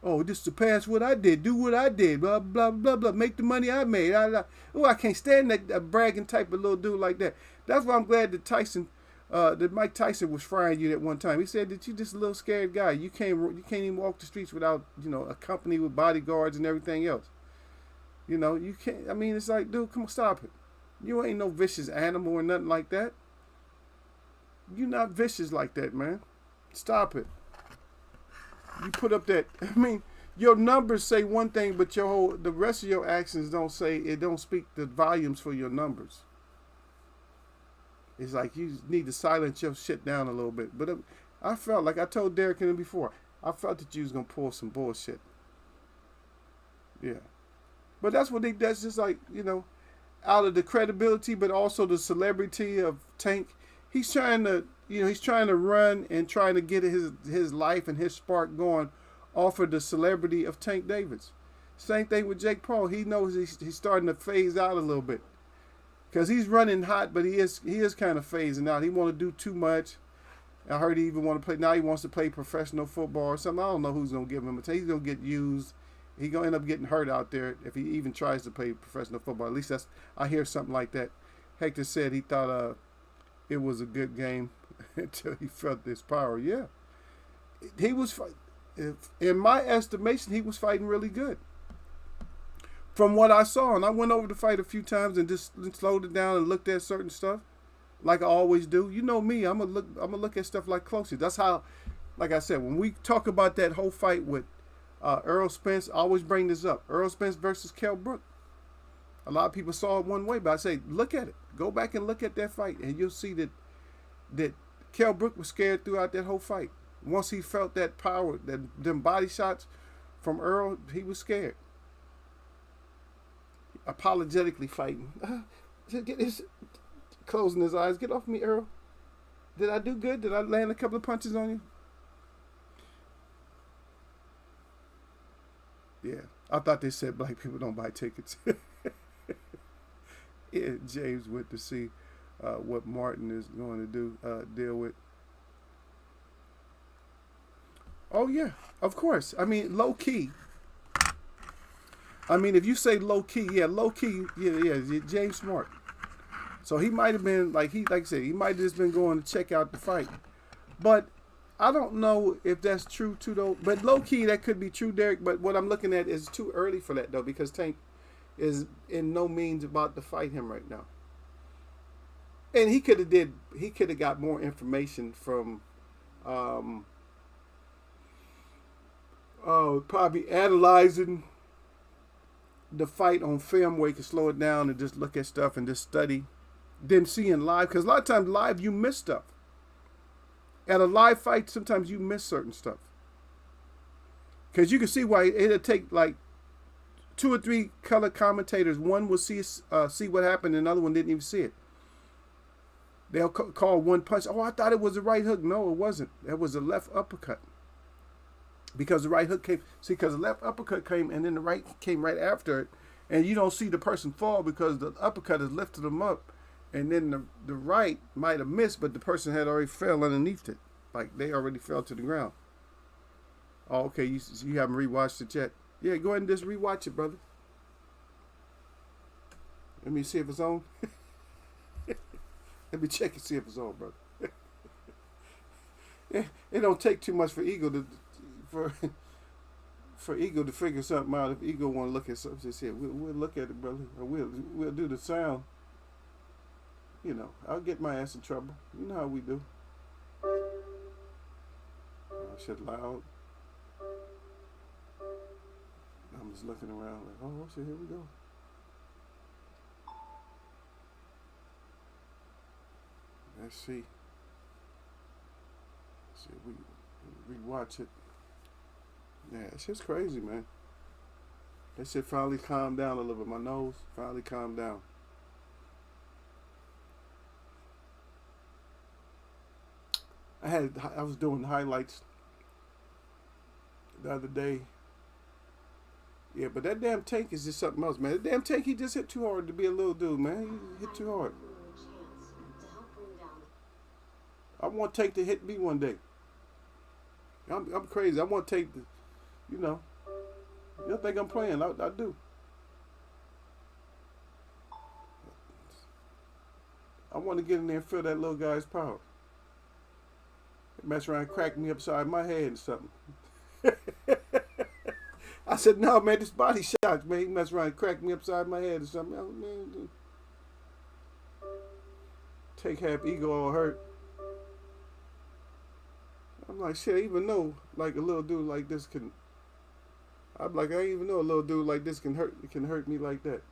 Oh, just to pass what I did, do what I did, blah blah blah blah, make the money I made. Oh, I can't stand that bragging type of little dude like that. That's why I'm glad that Mike Tyson was frying you that one time. He said that you just a little scared guy. You can't even walk the streets without a company with bodyguards and everything else. You can't. I mean, it's like, dude, come on, stop it. You ain't no vicious animal or nothing like that. You're not vicious like that, man. Stop it. You put up that. I mean, your numbers say one thing, but the rest of your actions don't speak the volumes for your numbers. It's like you need to silence your shit down a little bit. But I felt like I told Derek in before. I felt that you was gonna pull some bullshit. Yeah, but that's just like out of the credibility, but also the celebrity of Tank. He's trying to run and trying to get his life and his spark going off of the celebrity of Tank Davis. Same thing with Jake Paul. He knows he's starting to phase out a little bit because he's running hot, but he is kind of phasing out. He want to do too much. I heard he even want to play. Now he wants to play professional football or something. I don't know who's gonna give him a chance. He's gonna get used. He's gonna end up getting hurt out there if he even tries to play professional football. At least I hear something like that. Hector said he thought it was a good game until he felt this power. Yeah, he was. In my estimation, he was fighting really good. From what I saw, and I went over the fight a few times and just slowed it down and looked at certain stuff, like I always do. You know me, I'm gonna look at stuff like closely. That's how, like I said, when we talk about that whole fight with Errol Spence, I always bring this up. Errol Spence versus Kell Brook. A lot of people saw it one way, but I say, look at it. Go back and look at that fight, and you'll see that Kell Brook was scared throughout that whole fight. Once he felt that power, them body shots from Earl, he was scared. Apologetically fighting. Closing his eyes. Get off me, Earl. Did I do good? Did I land a couple of punches on you? Yeah. I thought they said black people don't buy tickets. Yeah, James went to see what Martin is going to deal with. Oh, yeah, of course. I mean, low key. I mean, if you say low key, yeah, James Smart. So he might have been, like I said, he might have just been going to check out the fight. But I don't know if that's true, too, though. But low key, that could be true, Derek. But what I'm looking at is too early for that, though, because Tank is in no means about to fight him right now. And he could have got more information from probably analyzing the fight on film where you can slow it down and just look at stuff and just study. Then seeing live, because a lot of times live you miss stuff. At a live fight, sometimes you miss certain stuff. Because you can see why it'll take like 2 or 3 color commentators. One will see what happened, and another one didn't even see it. They'll call one punch. Oh, I thought it was a right hook. No, it wasn't. That was a left uppercut. Because the right hook came. See, because the left uppercut came, and then the right came right after it. And you don't see the person fall because the uppercut has lifted them up. And then the right might have missed, but the person had already fell underneath it. Like they already fell to the ground. Oh, okay. You haven't rewatched it yet. Yeah, go ahead and just rewatch it, brother. Let me see if it's on. Let me check and see if it's on, brother. It don't take too much for Eagle to figure something out. If Eagle want to look at something, just say we'll look at it, brother. Or we'll do the sound. You know, I'll get my ass in trouble. You know how we do. Oh, shit loud. I'm just looking around like, oh shit, here we go. Let's see. See if we watch it. Yeah, it's just crazy, man. That shit finally calmed down a little bit. My nose finally calmed down. I was doing highlights the other day. Yeah, but that damn Tank is just something else, man. That damn Tank, he just hit too hard to be a little dude, man. He hit too hard. I want Tank to hit me one day. I'm crazy. I want Tank to, you know. You don't think I'm playing? I do. I want to get in there and feel that little guy's power. Mess around and crack me upside my head and something. I said, no, man, this body shots, man. He mess around and crack me upside my head or something. Oh, man, take half ego all hurt. I'm like, shit, I even know, like, a little dude like this can... I'm like, I didn't even know a little dude like this can hurt me like that.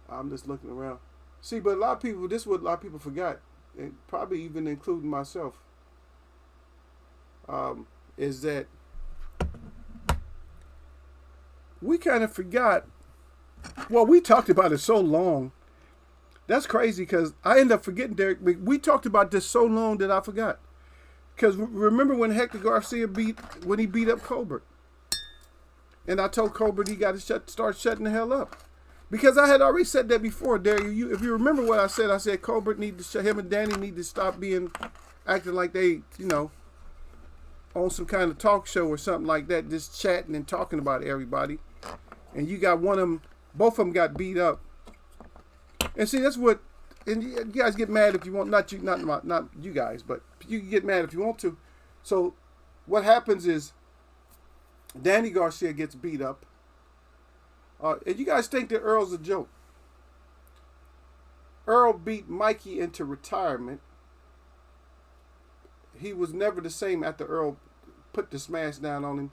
I'm just looking around. See, but a lot of people, this is what a lot of people forgot, and probably even including myself, is that we kind of forgot. Well, we talked about it so long. That's crazy because I end up forgetting, Derek. We talked about this so long that I forgot. Because remember when Hector Garcia beat up Colbert? And I told Colbert he got to start shutting the hell up. Because I had already said that before, Derek. If you remember what I said Colbert him and Danny need to stop acting like they, on some kind of talk show or something like that, just chatting and talking about everybody. And you got one of them, both of them got beat up. And see, that's what, and you guys get mad if you want, not you guys, but you can get mad if you want to. So what happens is Danny Garcia gets beat up. And you guys think that Earl's a joke. Earl beat Mikey into retirement. He was never the same after Earl put the smash down on him.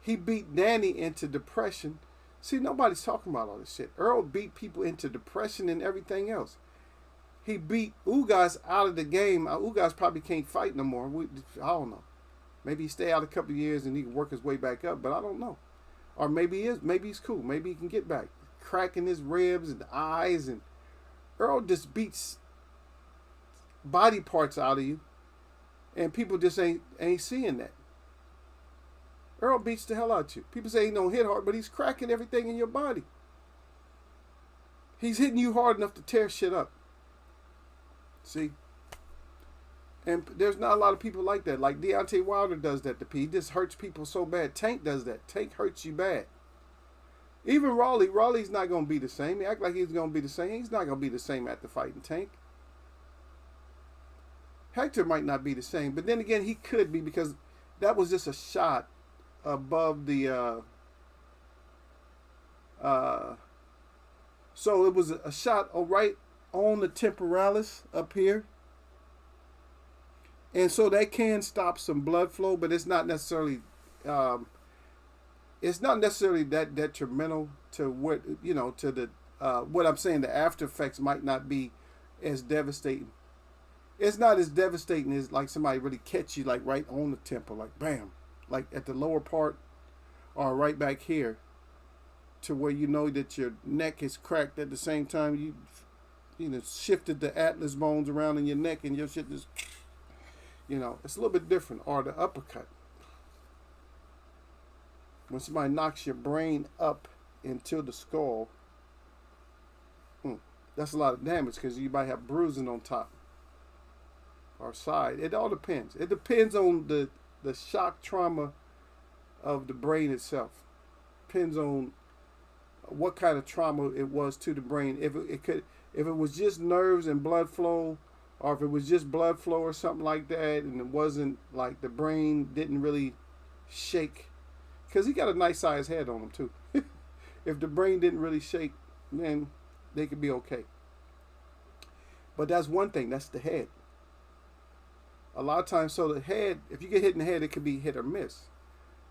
He beat Danny into depression. See, nobody's talking about all this shit. Earl beat people into depression and everything else. He beat Ugas out of the game. Ugas probably can't fight no more. I don't know. Maybe he stay out a couple of years and he can work his way back up, but I don't know. Or maybe he's cool. Maybe he can get back. Cracking his ribs and eyes, and Earl just beats body parts out of you, and people just ain't seeing that. Earl beats the hell out of you. People say he don't hit hard, but he's cracking everything in your body. He's hitting you hard enough to tear shit up. See? And there's not a lot of people like that. Like Deontay Wilder does that to people. He just hurts people so bad. Tank does that. Tank hurts you bad. Even Raleigh's not going to be the same. He act like he's going to be the same. He's not going to be the same after fighting Tank. Hector might not be the same. But then again, he could be because that was just a shot above the... so it was a shot right on the temporalis up here. And so that can stop some blood flow, but it's not necessarily that detrimental to what to the what I'm saying. The after effects might not be as devastating. It's not as devastating as like somebody really catch you like right on the temple, like bam, like at the lower part, or right back here, to where you know that your neck is cracked at the same time you shifted the atlas bones around in your neck and your shit just. It's a little bit different. Or the uppercut. When somebody knocks your brain up into the skull, that's a lot of damage because you might have bruising on top or side. It all depends. It depends on the shock trauma of the brain itself. Depends on what kind of trauma it was to the brain. If it was just nerves and blood flow, or if it was just blood flow or something like that, and it wasn't like the brain didn't really shake, because he got a nice sized head on him too. If the brain didn't really shake, then they could be okay. But that's one thing, that's the head. A lot of times, so the head, if you get hit in the head, it could be hit or miss.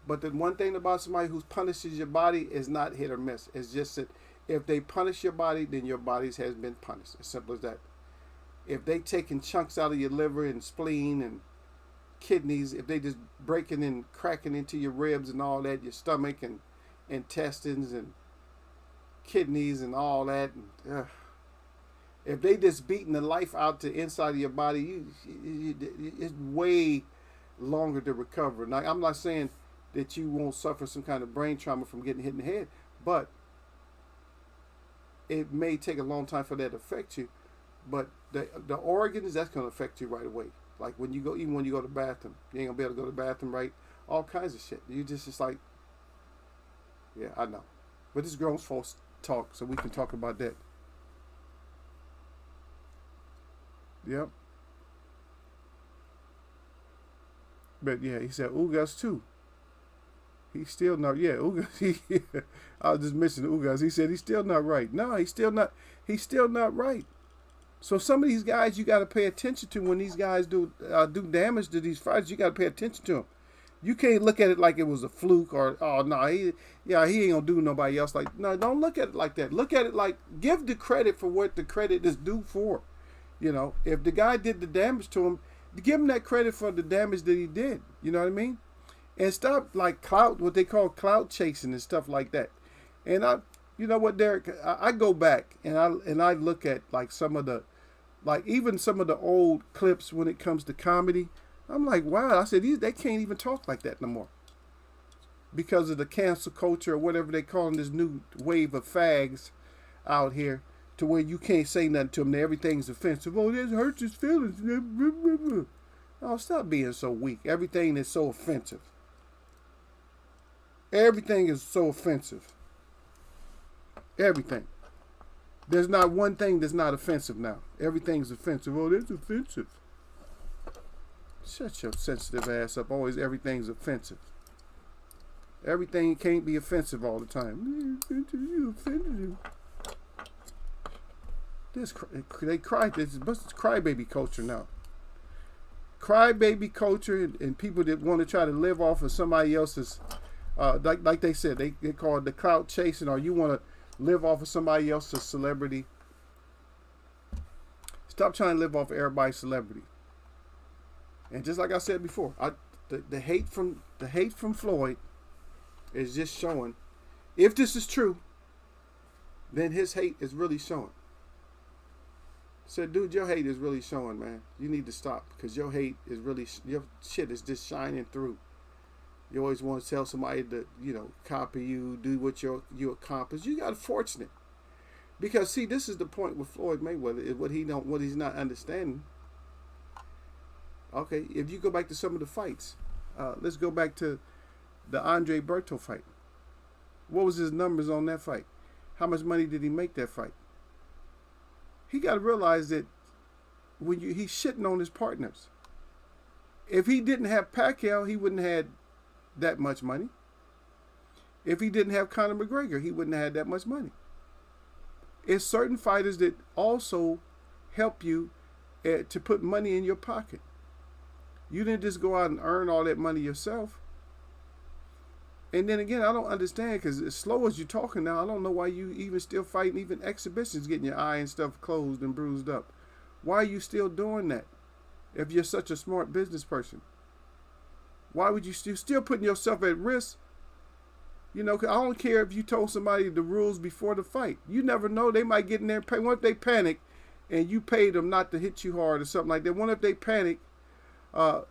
But the one thing about somebody who punishes your body is not hit or miss. It's just that if they punish your body, then your body has been punished. As simple as that. If they taking chunks out of your liver and spleen and kidneys, if they just breaking and cracking into your ribs and all that, your stomach and intestines and kidneys and all that, and, if they just beating the life out the inside of your body, it's way longer to recover. Now, I'm not saying that you won't suffer some kind of brain trauma from getting hit in the head, but it may take a long time for that to affect you. But the organs, that's gonna affect you right away. Like when you go, even when you go to the bathroom, you ain't gonna be able to go to the bathroom right. All kinds of shit. You just like, yeah, I know. But this grown folks talk, so we can talk about that. Yep. But yeah, he said Ugas too. He's still not. Yeah, Ugas. I was just mentioning Ugas. He said he's still not right. No, he's still not. He's still not right. So some of these guys you got to pay attention to when these guys do damage to these fighters. You got to pay attention to them. You can't look at it like it was a fluke or oh no, he ain't gonna do nobody else like no. Don't look at it like that. Look at it like give the credit for what the credit is due for. You know, if the guy did the damage to him, give him that credit for the damage that he did. You know what I mean? And stop like what they call clout chasing and stuff like that. And you know what, Derek? I go back and I look at like some of the, like even some of the old clips when it comes to comedy. I'm like, wow. I said they can't even talk like that no more because of the cancel culture or whatever they call this new wave of fags out here. To where you can't say nothing to them. Everything's offensive. Oh, this hurts his feelings. Oh, stop being so weak. Everything is so offensive. Everything is so offensive. Everything. There's not one thing that's not offensive now. Everything's offensive. Oh, that's offensive. Shut your sensitive ass up. Always everything's offensive. Everything can't be offensive all the time. You offended him. They cry. This is crybaby culture now. Crybaby culture and people that want to try to live off of somebody else's, like they said, they call it the clout chasing, or you want to live off of somebody else's celebrity. Stop trying to live off of everybody's celebrity. And just like I said before, the hate from Floyd is just showing. If this is true, then his hate is really showing. Said, dude, your hate is really showing, man. You need to stop because your hate is really, your shit is just shining through. You always want to tell somebody to, copy you, do what you accomplish. You got fortunate because see, this is the point with Floyd Mayweather is what he's not understanding. Okay, if you go back to some of the fights, let's go back to the Andre Berto fight. What was his numbers on that fight? How much money did he make that fight? He got to realize that when he's shitting on his partners. If he didn't have Pacquiao, he wouldn't have had that much money. If he didn't have Conor McGregor, he wouldn't have had that much money. It's certain fighters that also help you to put money in your pocket. You didn't just go out and earn all that money yourself. And then again, I don't understand because as slow as you're talking now, I don't know why you even still fighting even exhibitions, getting your eye and stuff closed and bruised up. Why are you still doing that if you're such a smart business person? Why would you still putting yourself at risk? You know, 'cause I don't care if you told somebody the rules before the fight. You never know. They might get in there and pay. What if they panic and you paid them not to hit you hard or something like that? What if they panic? It's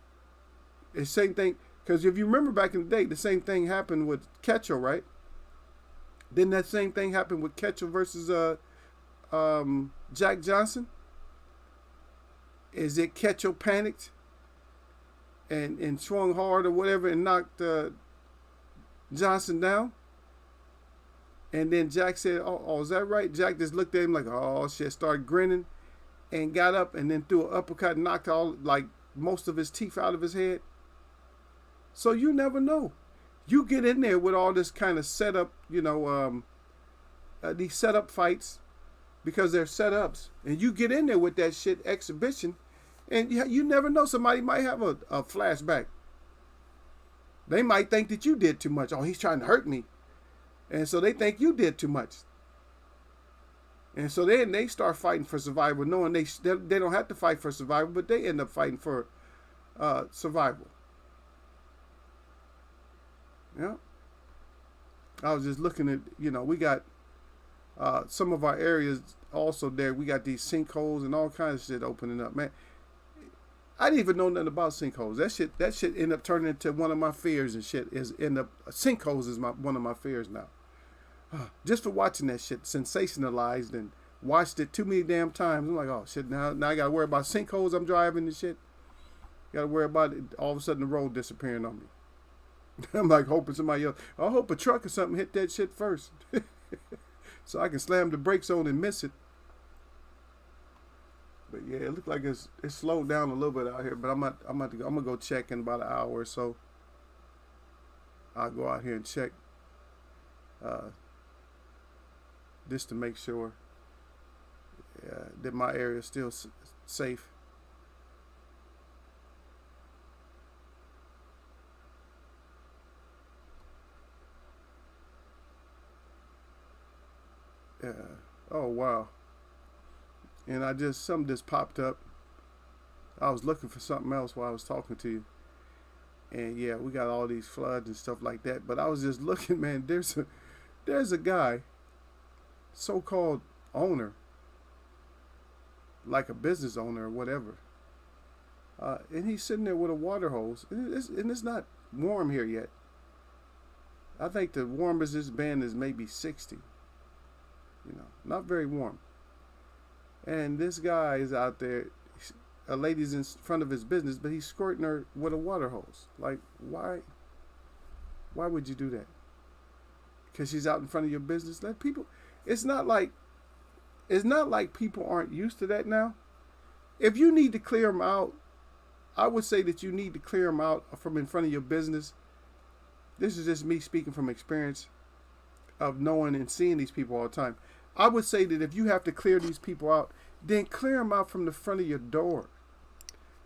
the same thing. Because if you remember back in the day, the same thing happened with Ketchel, right? Didn't that same thing happen with Ketchel versus Jack Johnson? Is it Ketchel panicked and swung hard or whatever and knocked Johnson down? And then Jack said, oh, is that right? Jack just looked at him like, oh, shit, started grinning and got up and then threw an uppercut and knocked most of his teeth out of his head. So you never know. You get in there with all this kind of setup, these setup fights because they're setups. And you get in there with that shit exhibition and you never know. Somebody might have a flashback. They might think that you did too much. Oh, he's trying to hurt me. And so they think you did too much. And so then they start fighting for survival, knowing they don't have to fight for survival, but they end up fighting for survival. Yeah. I was just looking at, we got some of our areas also there. We got these sinkholes and all kinds of shit opening up, man. I didn't even know nothing about sinkholes. That shit ended up turning into one of my fears and shit. Sinkholes is one of my fears now. Just for watching that shit sensationalized and watched it too many damn times. I'm like, oh shit, now I gotta worry about sinkholes I'm driving and shit. Gotta worry about it, all of a sudden the road disappearing on me. I'm like hoping somebody else, I hope a truck or something hit that shit first. So I can slam the brakes on and miss it. But yeah, it looked like it's slowed down a little bit out here. But I'm gonna go check in about an hour or so. I'll go out here and check, just to make sure that my area is still safe. Oh wow. And something just popped up. I was looking for something else while I was talking to you. And yeah, we got all these floods and stuff like that. But I was just looking, man, there's a guy, so-called owner, like a business owner or whatever. And he's sitting there with a water hose. And it's not warm here yet. I think the warmest it's been is maybe 60. You know, not very warm. And this guy is out there, a lady's in front of his business, but he's squirting her with a water hose. Like, why would you do that? Because she's out in front of your business? Let people, it's not like people aren't used to that now. If you need to clear them out, I would say that you need to clear them out from in front of your business. This is just me speaking from experience of knowing and seeing these people all the time. I would say that if you have to clear these people out, then clear them out from the front of your door,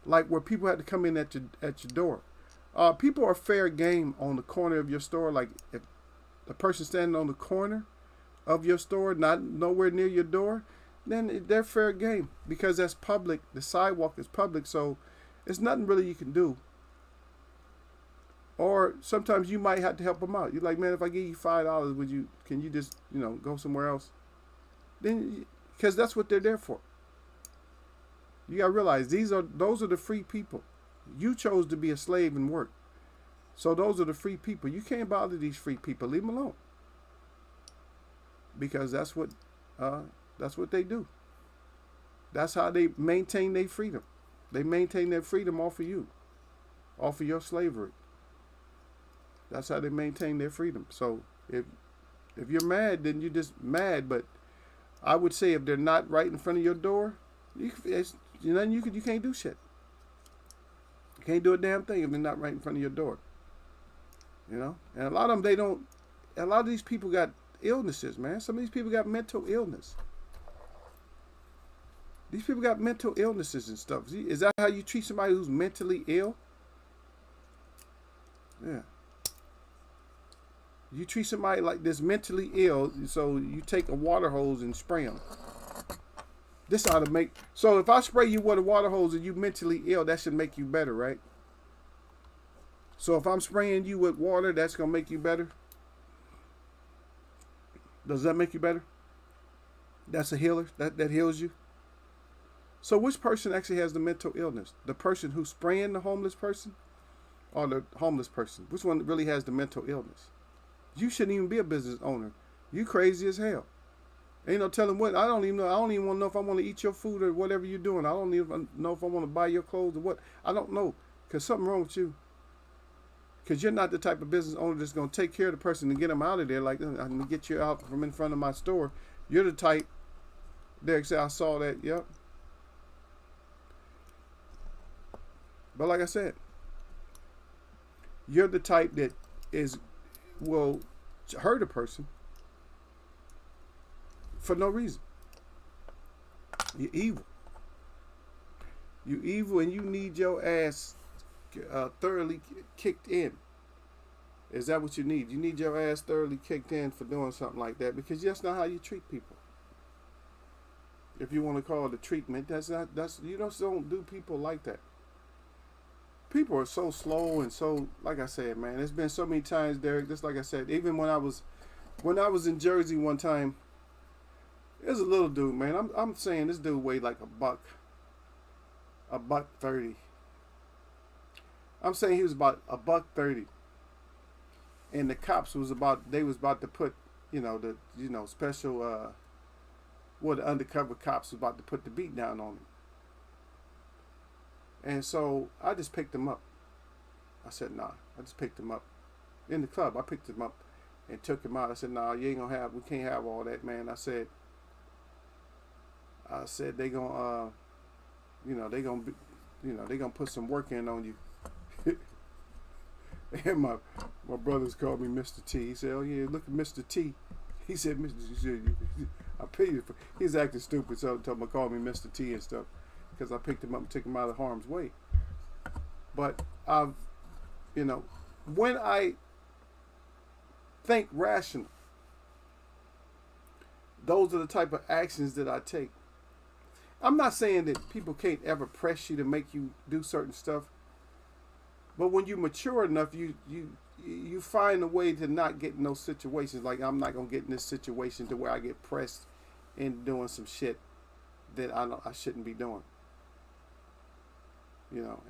like where people have to come in at your door. People are fair game on the corner of your store. Like if the person standing on the corner of your store, not nowhere near your door, then they're fair game because that's public. The sidewalk is public, so there's nothing really you can do. Or sometimes you might have to help them out. You're like, man, if I give you $5, can you just, go somewhere else? Then, because that's what they're there for. You gotta realize those are the free people. You chose to be a slave and work. So those are the free people. You can't bother these free people. Leave them alone. Because that's what they do. That's how they maintain their freedom. They maintain their freedom off of you, off of your slavery. That's how they maintain their freedom. So if you're mad, then you're just mad. But I would say if they're not right in front of your door, you can't do shit. You can't do a damn thing if they're not right in front of your door. And a lot of them, a lot of these people got illnesses, man. Some of these people got mental illness. These people got mental illnesses and stuff. Is that how you treat somebody who's mentally ill? Yeah. You treat somebody like this mentally ill, so you take a water hose and spray them. This ought to make... So if I spray you with a water hose and you mentally ill, that should make you better, right? So if I'm spraying you with water, that's going to make you better? Does that make you better? That's a healer? That heals you? So which person actually has the mental illness? The person who's spraying the homeless person? Or the homeless person? Which one really has the mental illness? You shouldn't even be a business owner. You crazy as hell. Ain't no telling what. I don't even know. I don't even want to know if I want to eat your food or whatever you're doing. I don't even know if I want to buy your clothes or what. I don't know. Because something wrong with you. Because you're not the type of business owner that's going to take care of the person and get them out of there. Like, I'm going to get you out from in front of my store. You're the type. Derek said, I saw that. Yep. But like I said, you're the type that will hurt a person for no reason. You're evil. You're evil, and you need your ass thoroughly kicked in. Is that what you need? You need your ass thoroughly kicked in for doing something like that, because that's not how you treat people. If you want to call it a treatment, you don't do people like that. People are so slow and so, like I said, man, it's been so many times, Derek, just like I said, even when I was in Jersey one time, there's a little dude, man. I'm saying this dude weighed like $130. I'm saying he was about $130. And the cops was about to put, special, well, the undercover cops was about to put the beat down on him. And so I just picked him up. I said, nah. I just picked him up in the club. I picked him up and took him out. I said, nah, you ain't gonna have. We can't have all that, man. I said they gonna, they gonna be, they gonna put some work in on you. And my brothers called me Mr. T. He said, oh yeah, look at Mr. T. He said, Mr. T, I pay you for. He's acting stupid, so he called me Mr. T and stuff because I picked him up and took him out of harm's way. But when I think rational, those are the type of actions that I take. I'm not saying that people can't ever press you to make you do certain stuff, but when you mature enough, you find a way to not get in those situations. Like, I'm not gonna get in this situation to where I get pressed into doing some shit that I shouldn't be doing.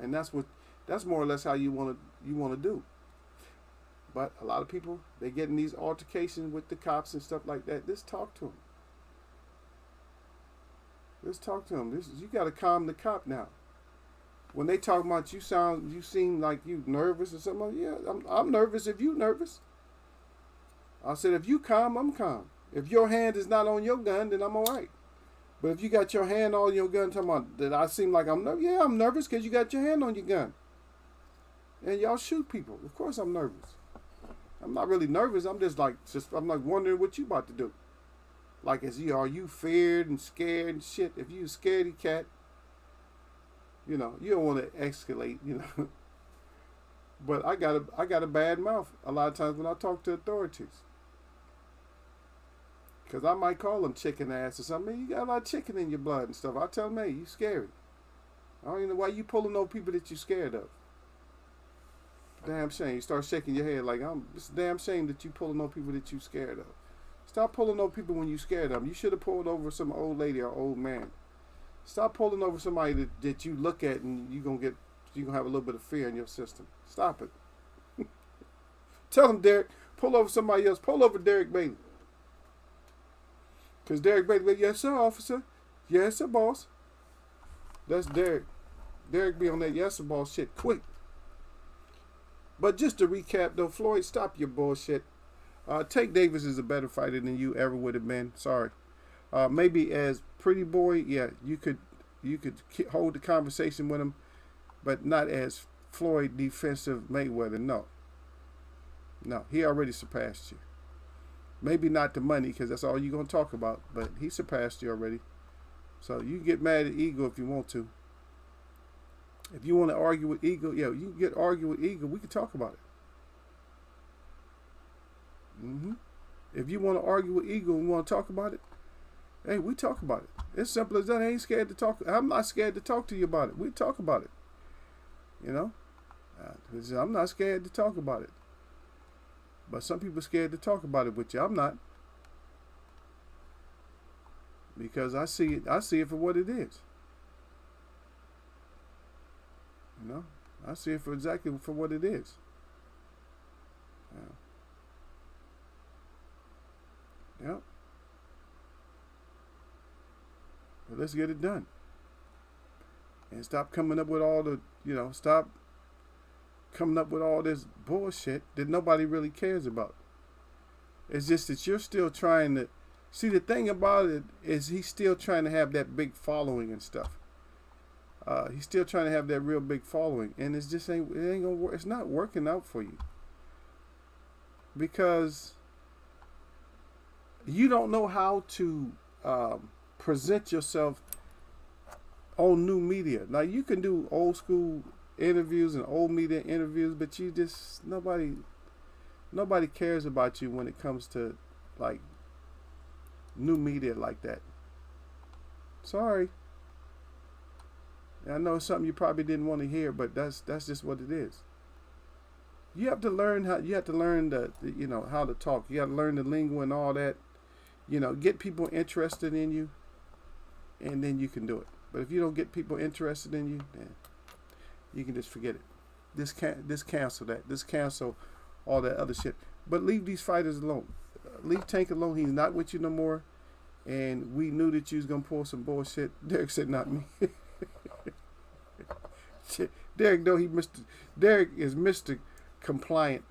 And that's more or less how you want to do. But a lot of people, they get in these altercations with the cops and stuff like that. Just talk to them. Just talk to them. You got to calm the cop now. When they talk about you seem like you nervous or something. Like, yeah, I'm nervous if you nervous. I said, if you calm, I'm calm. If your hand is not on your gun, then I'm all right. But if you got your hand on your gun, talking about that I seem like I'm nervous. Yeah, I'm nervous because you got your hand on your gun. And y'all shoot people. Of course I'm nervous. I'm not really nervous. I'm I'm like wondering what you about to do. Like, are you feared and scared and shit? If you a scaredy cat, you don't want to escalate, But I got a bad mouth a lot of times when I talk to authorities. Because I might call them chicken ass or something. You got a lot of chicken in your blood and stuff. I tell them, hey, you scary. I don't even know why you pulling over people that you scared of. Damn shame. You start shaking your head like, it's a damn shame that you pulling over people that you scared of. Stop pulling over people when you scared of them. You should have pulled over some old lady or old man. Stop pulling over somebody that you look at and you're gonna have a little bit of fear in your system. Stop it. Tell them, Derek, pull over somebody else. Pull over Derek Bailey. Because Derek Bailey, yes sir, officer. Yes sir, boss. That's Derek. Derek be on that yes sir, boss shit quick. But just to recap though, Floyd, stop your bullshit. Tank Davis is a better fighter than you ever would have been. Sorry. Maybe as Pretty Boy, yeah, you could hold the conversation with him, but not as Floyd defensive Mayweather. No, he already surpassed you. Maybe not the money, because that's all you're gonna talk about, but he surpassed you already. So you can get mad at Eagle if you want to. If you want to argue with Eagle, yeah, you can argue with Eagle. We can talk about it. If you want to argue with Eagle and want to talk about it, hey, we talk about it. It's simple as that. I ain't scared to talk. I'm not scared to talk to you about it. We talk about it. I'm not scared to talk about it. But some people are scared to talk about it with you. I'm not. Because I see it for what it is. I see it for exactly for what it is. Yep. But let's get it done. And stop coming up with all the, stop coming up with all this bullshit that nobody really cares about. It's just that you're still trying to, see, the thing about it is he's still trying to have that big following and stuff. He's still trying to have that real big following. And it ain't gonna work. It's not working out for you. Because you don't know how to present yourself on new media. Now you can do old school interviews and old media interviews, but nobody cares about you when it comes to like new media like that. Sorry. I know it's something you probably didn't want to hear, but that's just what it is. You have to learn how to talk. You got to learn the lingo and all that. Get people interested in you, and then you can do it. But if you don't get people interested in you, then you can just forget it. Just cancel that. Just cancel all that other shit. But leave these fighters alone. Leave Tank alone. He's not with you no more. and we knew that you was gonna pull some bullshit. Derek said, "Not me." Shit. Derek, though Derek is Mr. Compliant.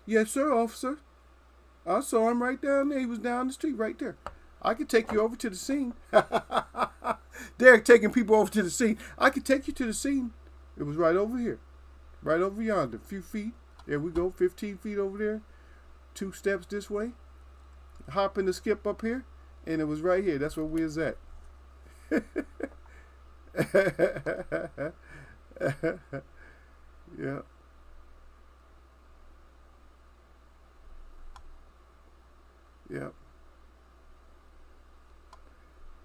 Yes, sir, officer. I saw him right down there. He was down the street right there. I could take you over to the scene. Derek taking people over to the scene. I could take you to the scene. It was right over here. Right over yonder. A few feet. There we go. 15 feet over there. 2 steps this way. Hop and skip up here. And it was right here. That's where we was at. Yeah. Yeah.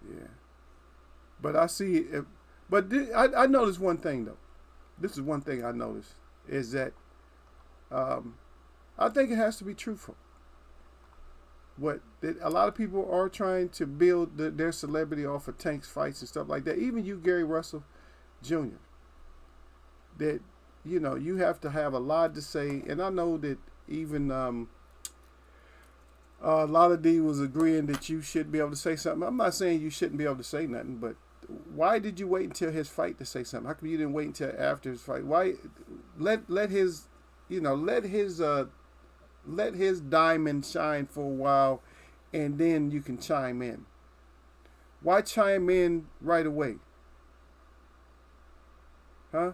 Yeah. But I see it. But I noticed one thing, though. This is one thing I noticed. Is that I think it has to be truthful. A lot of people are trying to build their celebrity off of Tank's fights and stuff like that. Even you, Gary Russell Jr. That, you have to have a lot to say. And I know that even a lot of D was agreeing that you should be able to say something. I'm not saying you shouldn't be able to say nothing, but why did you wait until his fight to say something? How come you didn't wait until after his fight? Why let his let his diamond shine for a while, and then you can chime in? Why chime in right away? Huh?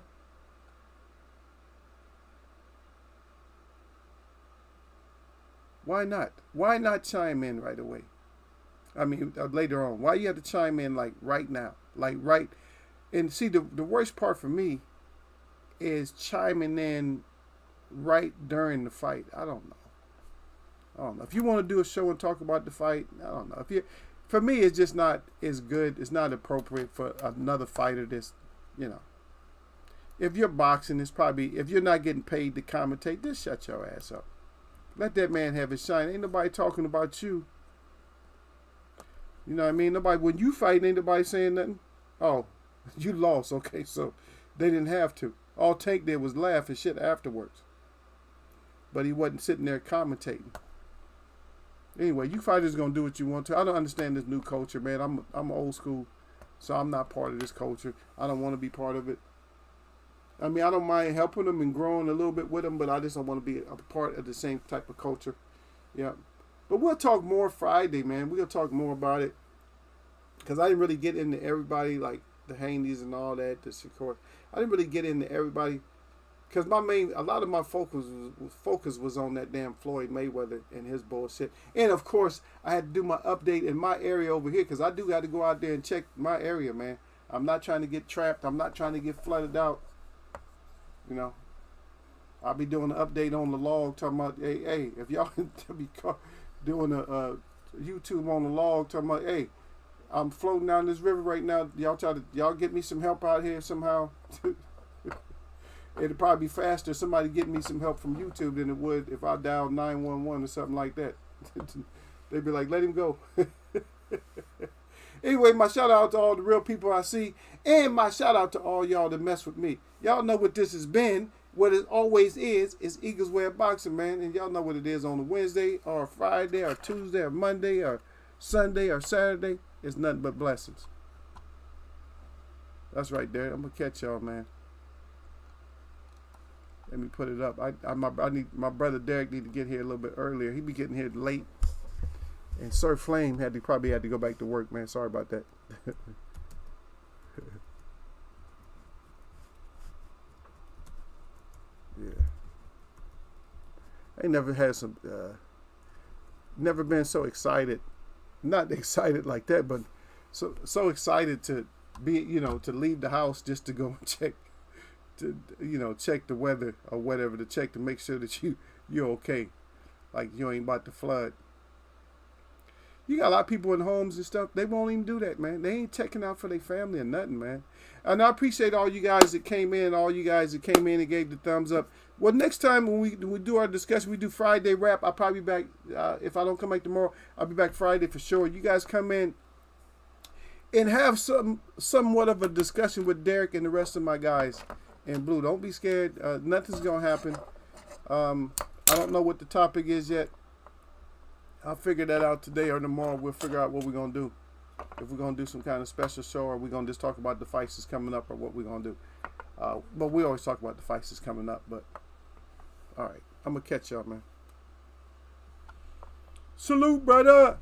Why not? Why not chime in right away? I mean, later on. Why you have to chime in like right now? Like right. And see, the worst part for me is chiming in right during the fight. I don't know. If you want to do a show and talk about the fight, I don't know. For me, it's just not as good. It's not appropriate for another fighter that's, If you're boxing, it's probably, if you're not getting paid to commentate, just shut your ass up. Let that man have his shine. Ain't nobody talking about you. You know what I mean? When you fight, ain't nobody saying nothing. Oh, you lost. Okay, so they didn't have to. All Tank did was laugh and shit afterwards. But he wasn't sitting there commentating. Anyway, you fighters gonna do what you want to. I don't understand this new culture, man. I'm old school, so I'm not part of this culture. I don't want to be part of it. I mean, I don't mind helping them and growing a little bit with them, but I just don't want to be a part of the same type of culture. Yeah. But we'll talk more Friday, man. We'll talk more about it. Because I didn't really get into everybody, like the Haney's and all that, the Shakur. I didn't really get into everybody. Because a lot of my focus was on that damn Floyd Mayweather and his bullshit. And, of course, I had to do my update in my area over here. Because I do got to go out there and check my area, man. I'm not trying to get trapped. I'm not trying to get flooded out. I'll be doing an update on the log, talking about, hey, if y'all be doing a YouTube on the log, talking about, hey, I'm floating down this river right now. Y'all get me some help out here somehow. It'd probably be faster somebody getting me some help from YouTube than it would if I dialed 911 or something like that. They'd be like, let him go. Anyway, my shout out to all the real people I see, and my shout out to all y'all that mess with me. Y'all know what this has been. What it always is Eagles Way of Boxing, man. And y'all know what it is on a Wednesday or a Friday or Tuesday or Monday or Sunday or Saturday. It's nothing but blessings. That's right there. I'm going to catch y'all, man. Let me put it up. My brother Derek need to get here a little bit earlier. He be getting here late. And Sir Flame probably had to go back to work, man. Sorry about that. Yeah. I never had never been so excited. Not excited like that, but so excited to be, to leave the house just to go and check the weather or whatever, to check to make sure that you're okay. Like you ain't about to flood. You got a lot of people in homes and stuff. They won't even do that, man. They ain't checking out for their family or nothing, man. And I appreciate all you guys that came in, and gave the thumbs up. Well, next time when we do our discussion, we do Friday wrap. I'll probably be back. If I don't come back tomorrow, I'll be back Friday for sure. You guys come in and have somewhat of a discussion with Derek and the rest of my guys in blue. Don't be scared. Nothing's going to happen. I don't know what the topic is yet. I'll figure that out today or tomorrow. We'll figure out what we're going to do. If we're going to do some kind of special show, or we're going to just talk about the fights that's coming up, or what we're going to do. But we always talk about the fights that's coming up. But all right, I'm going to catch y'all, man. Salute, brother.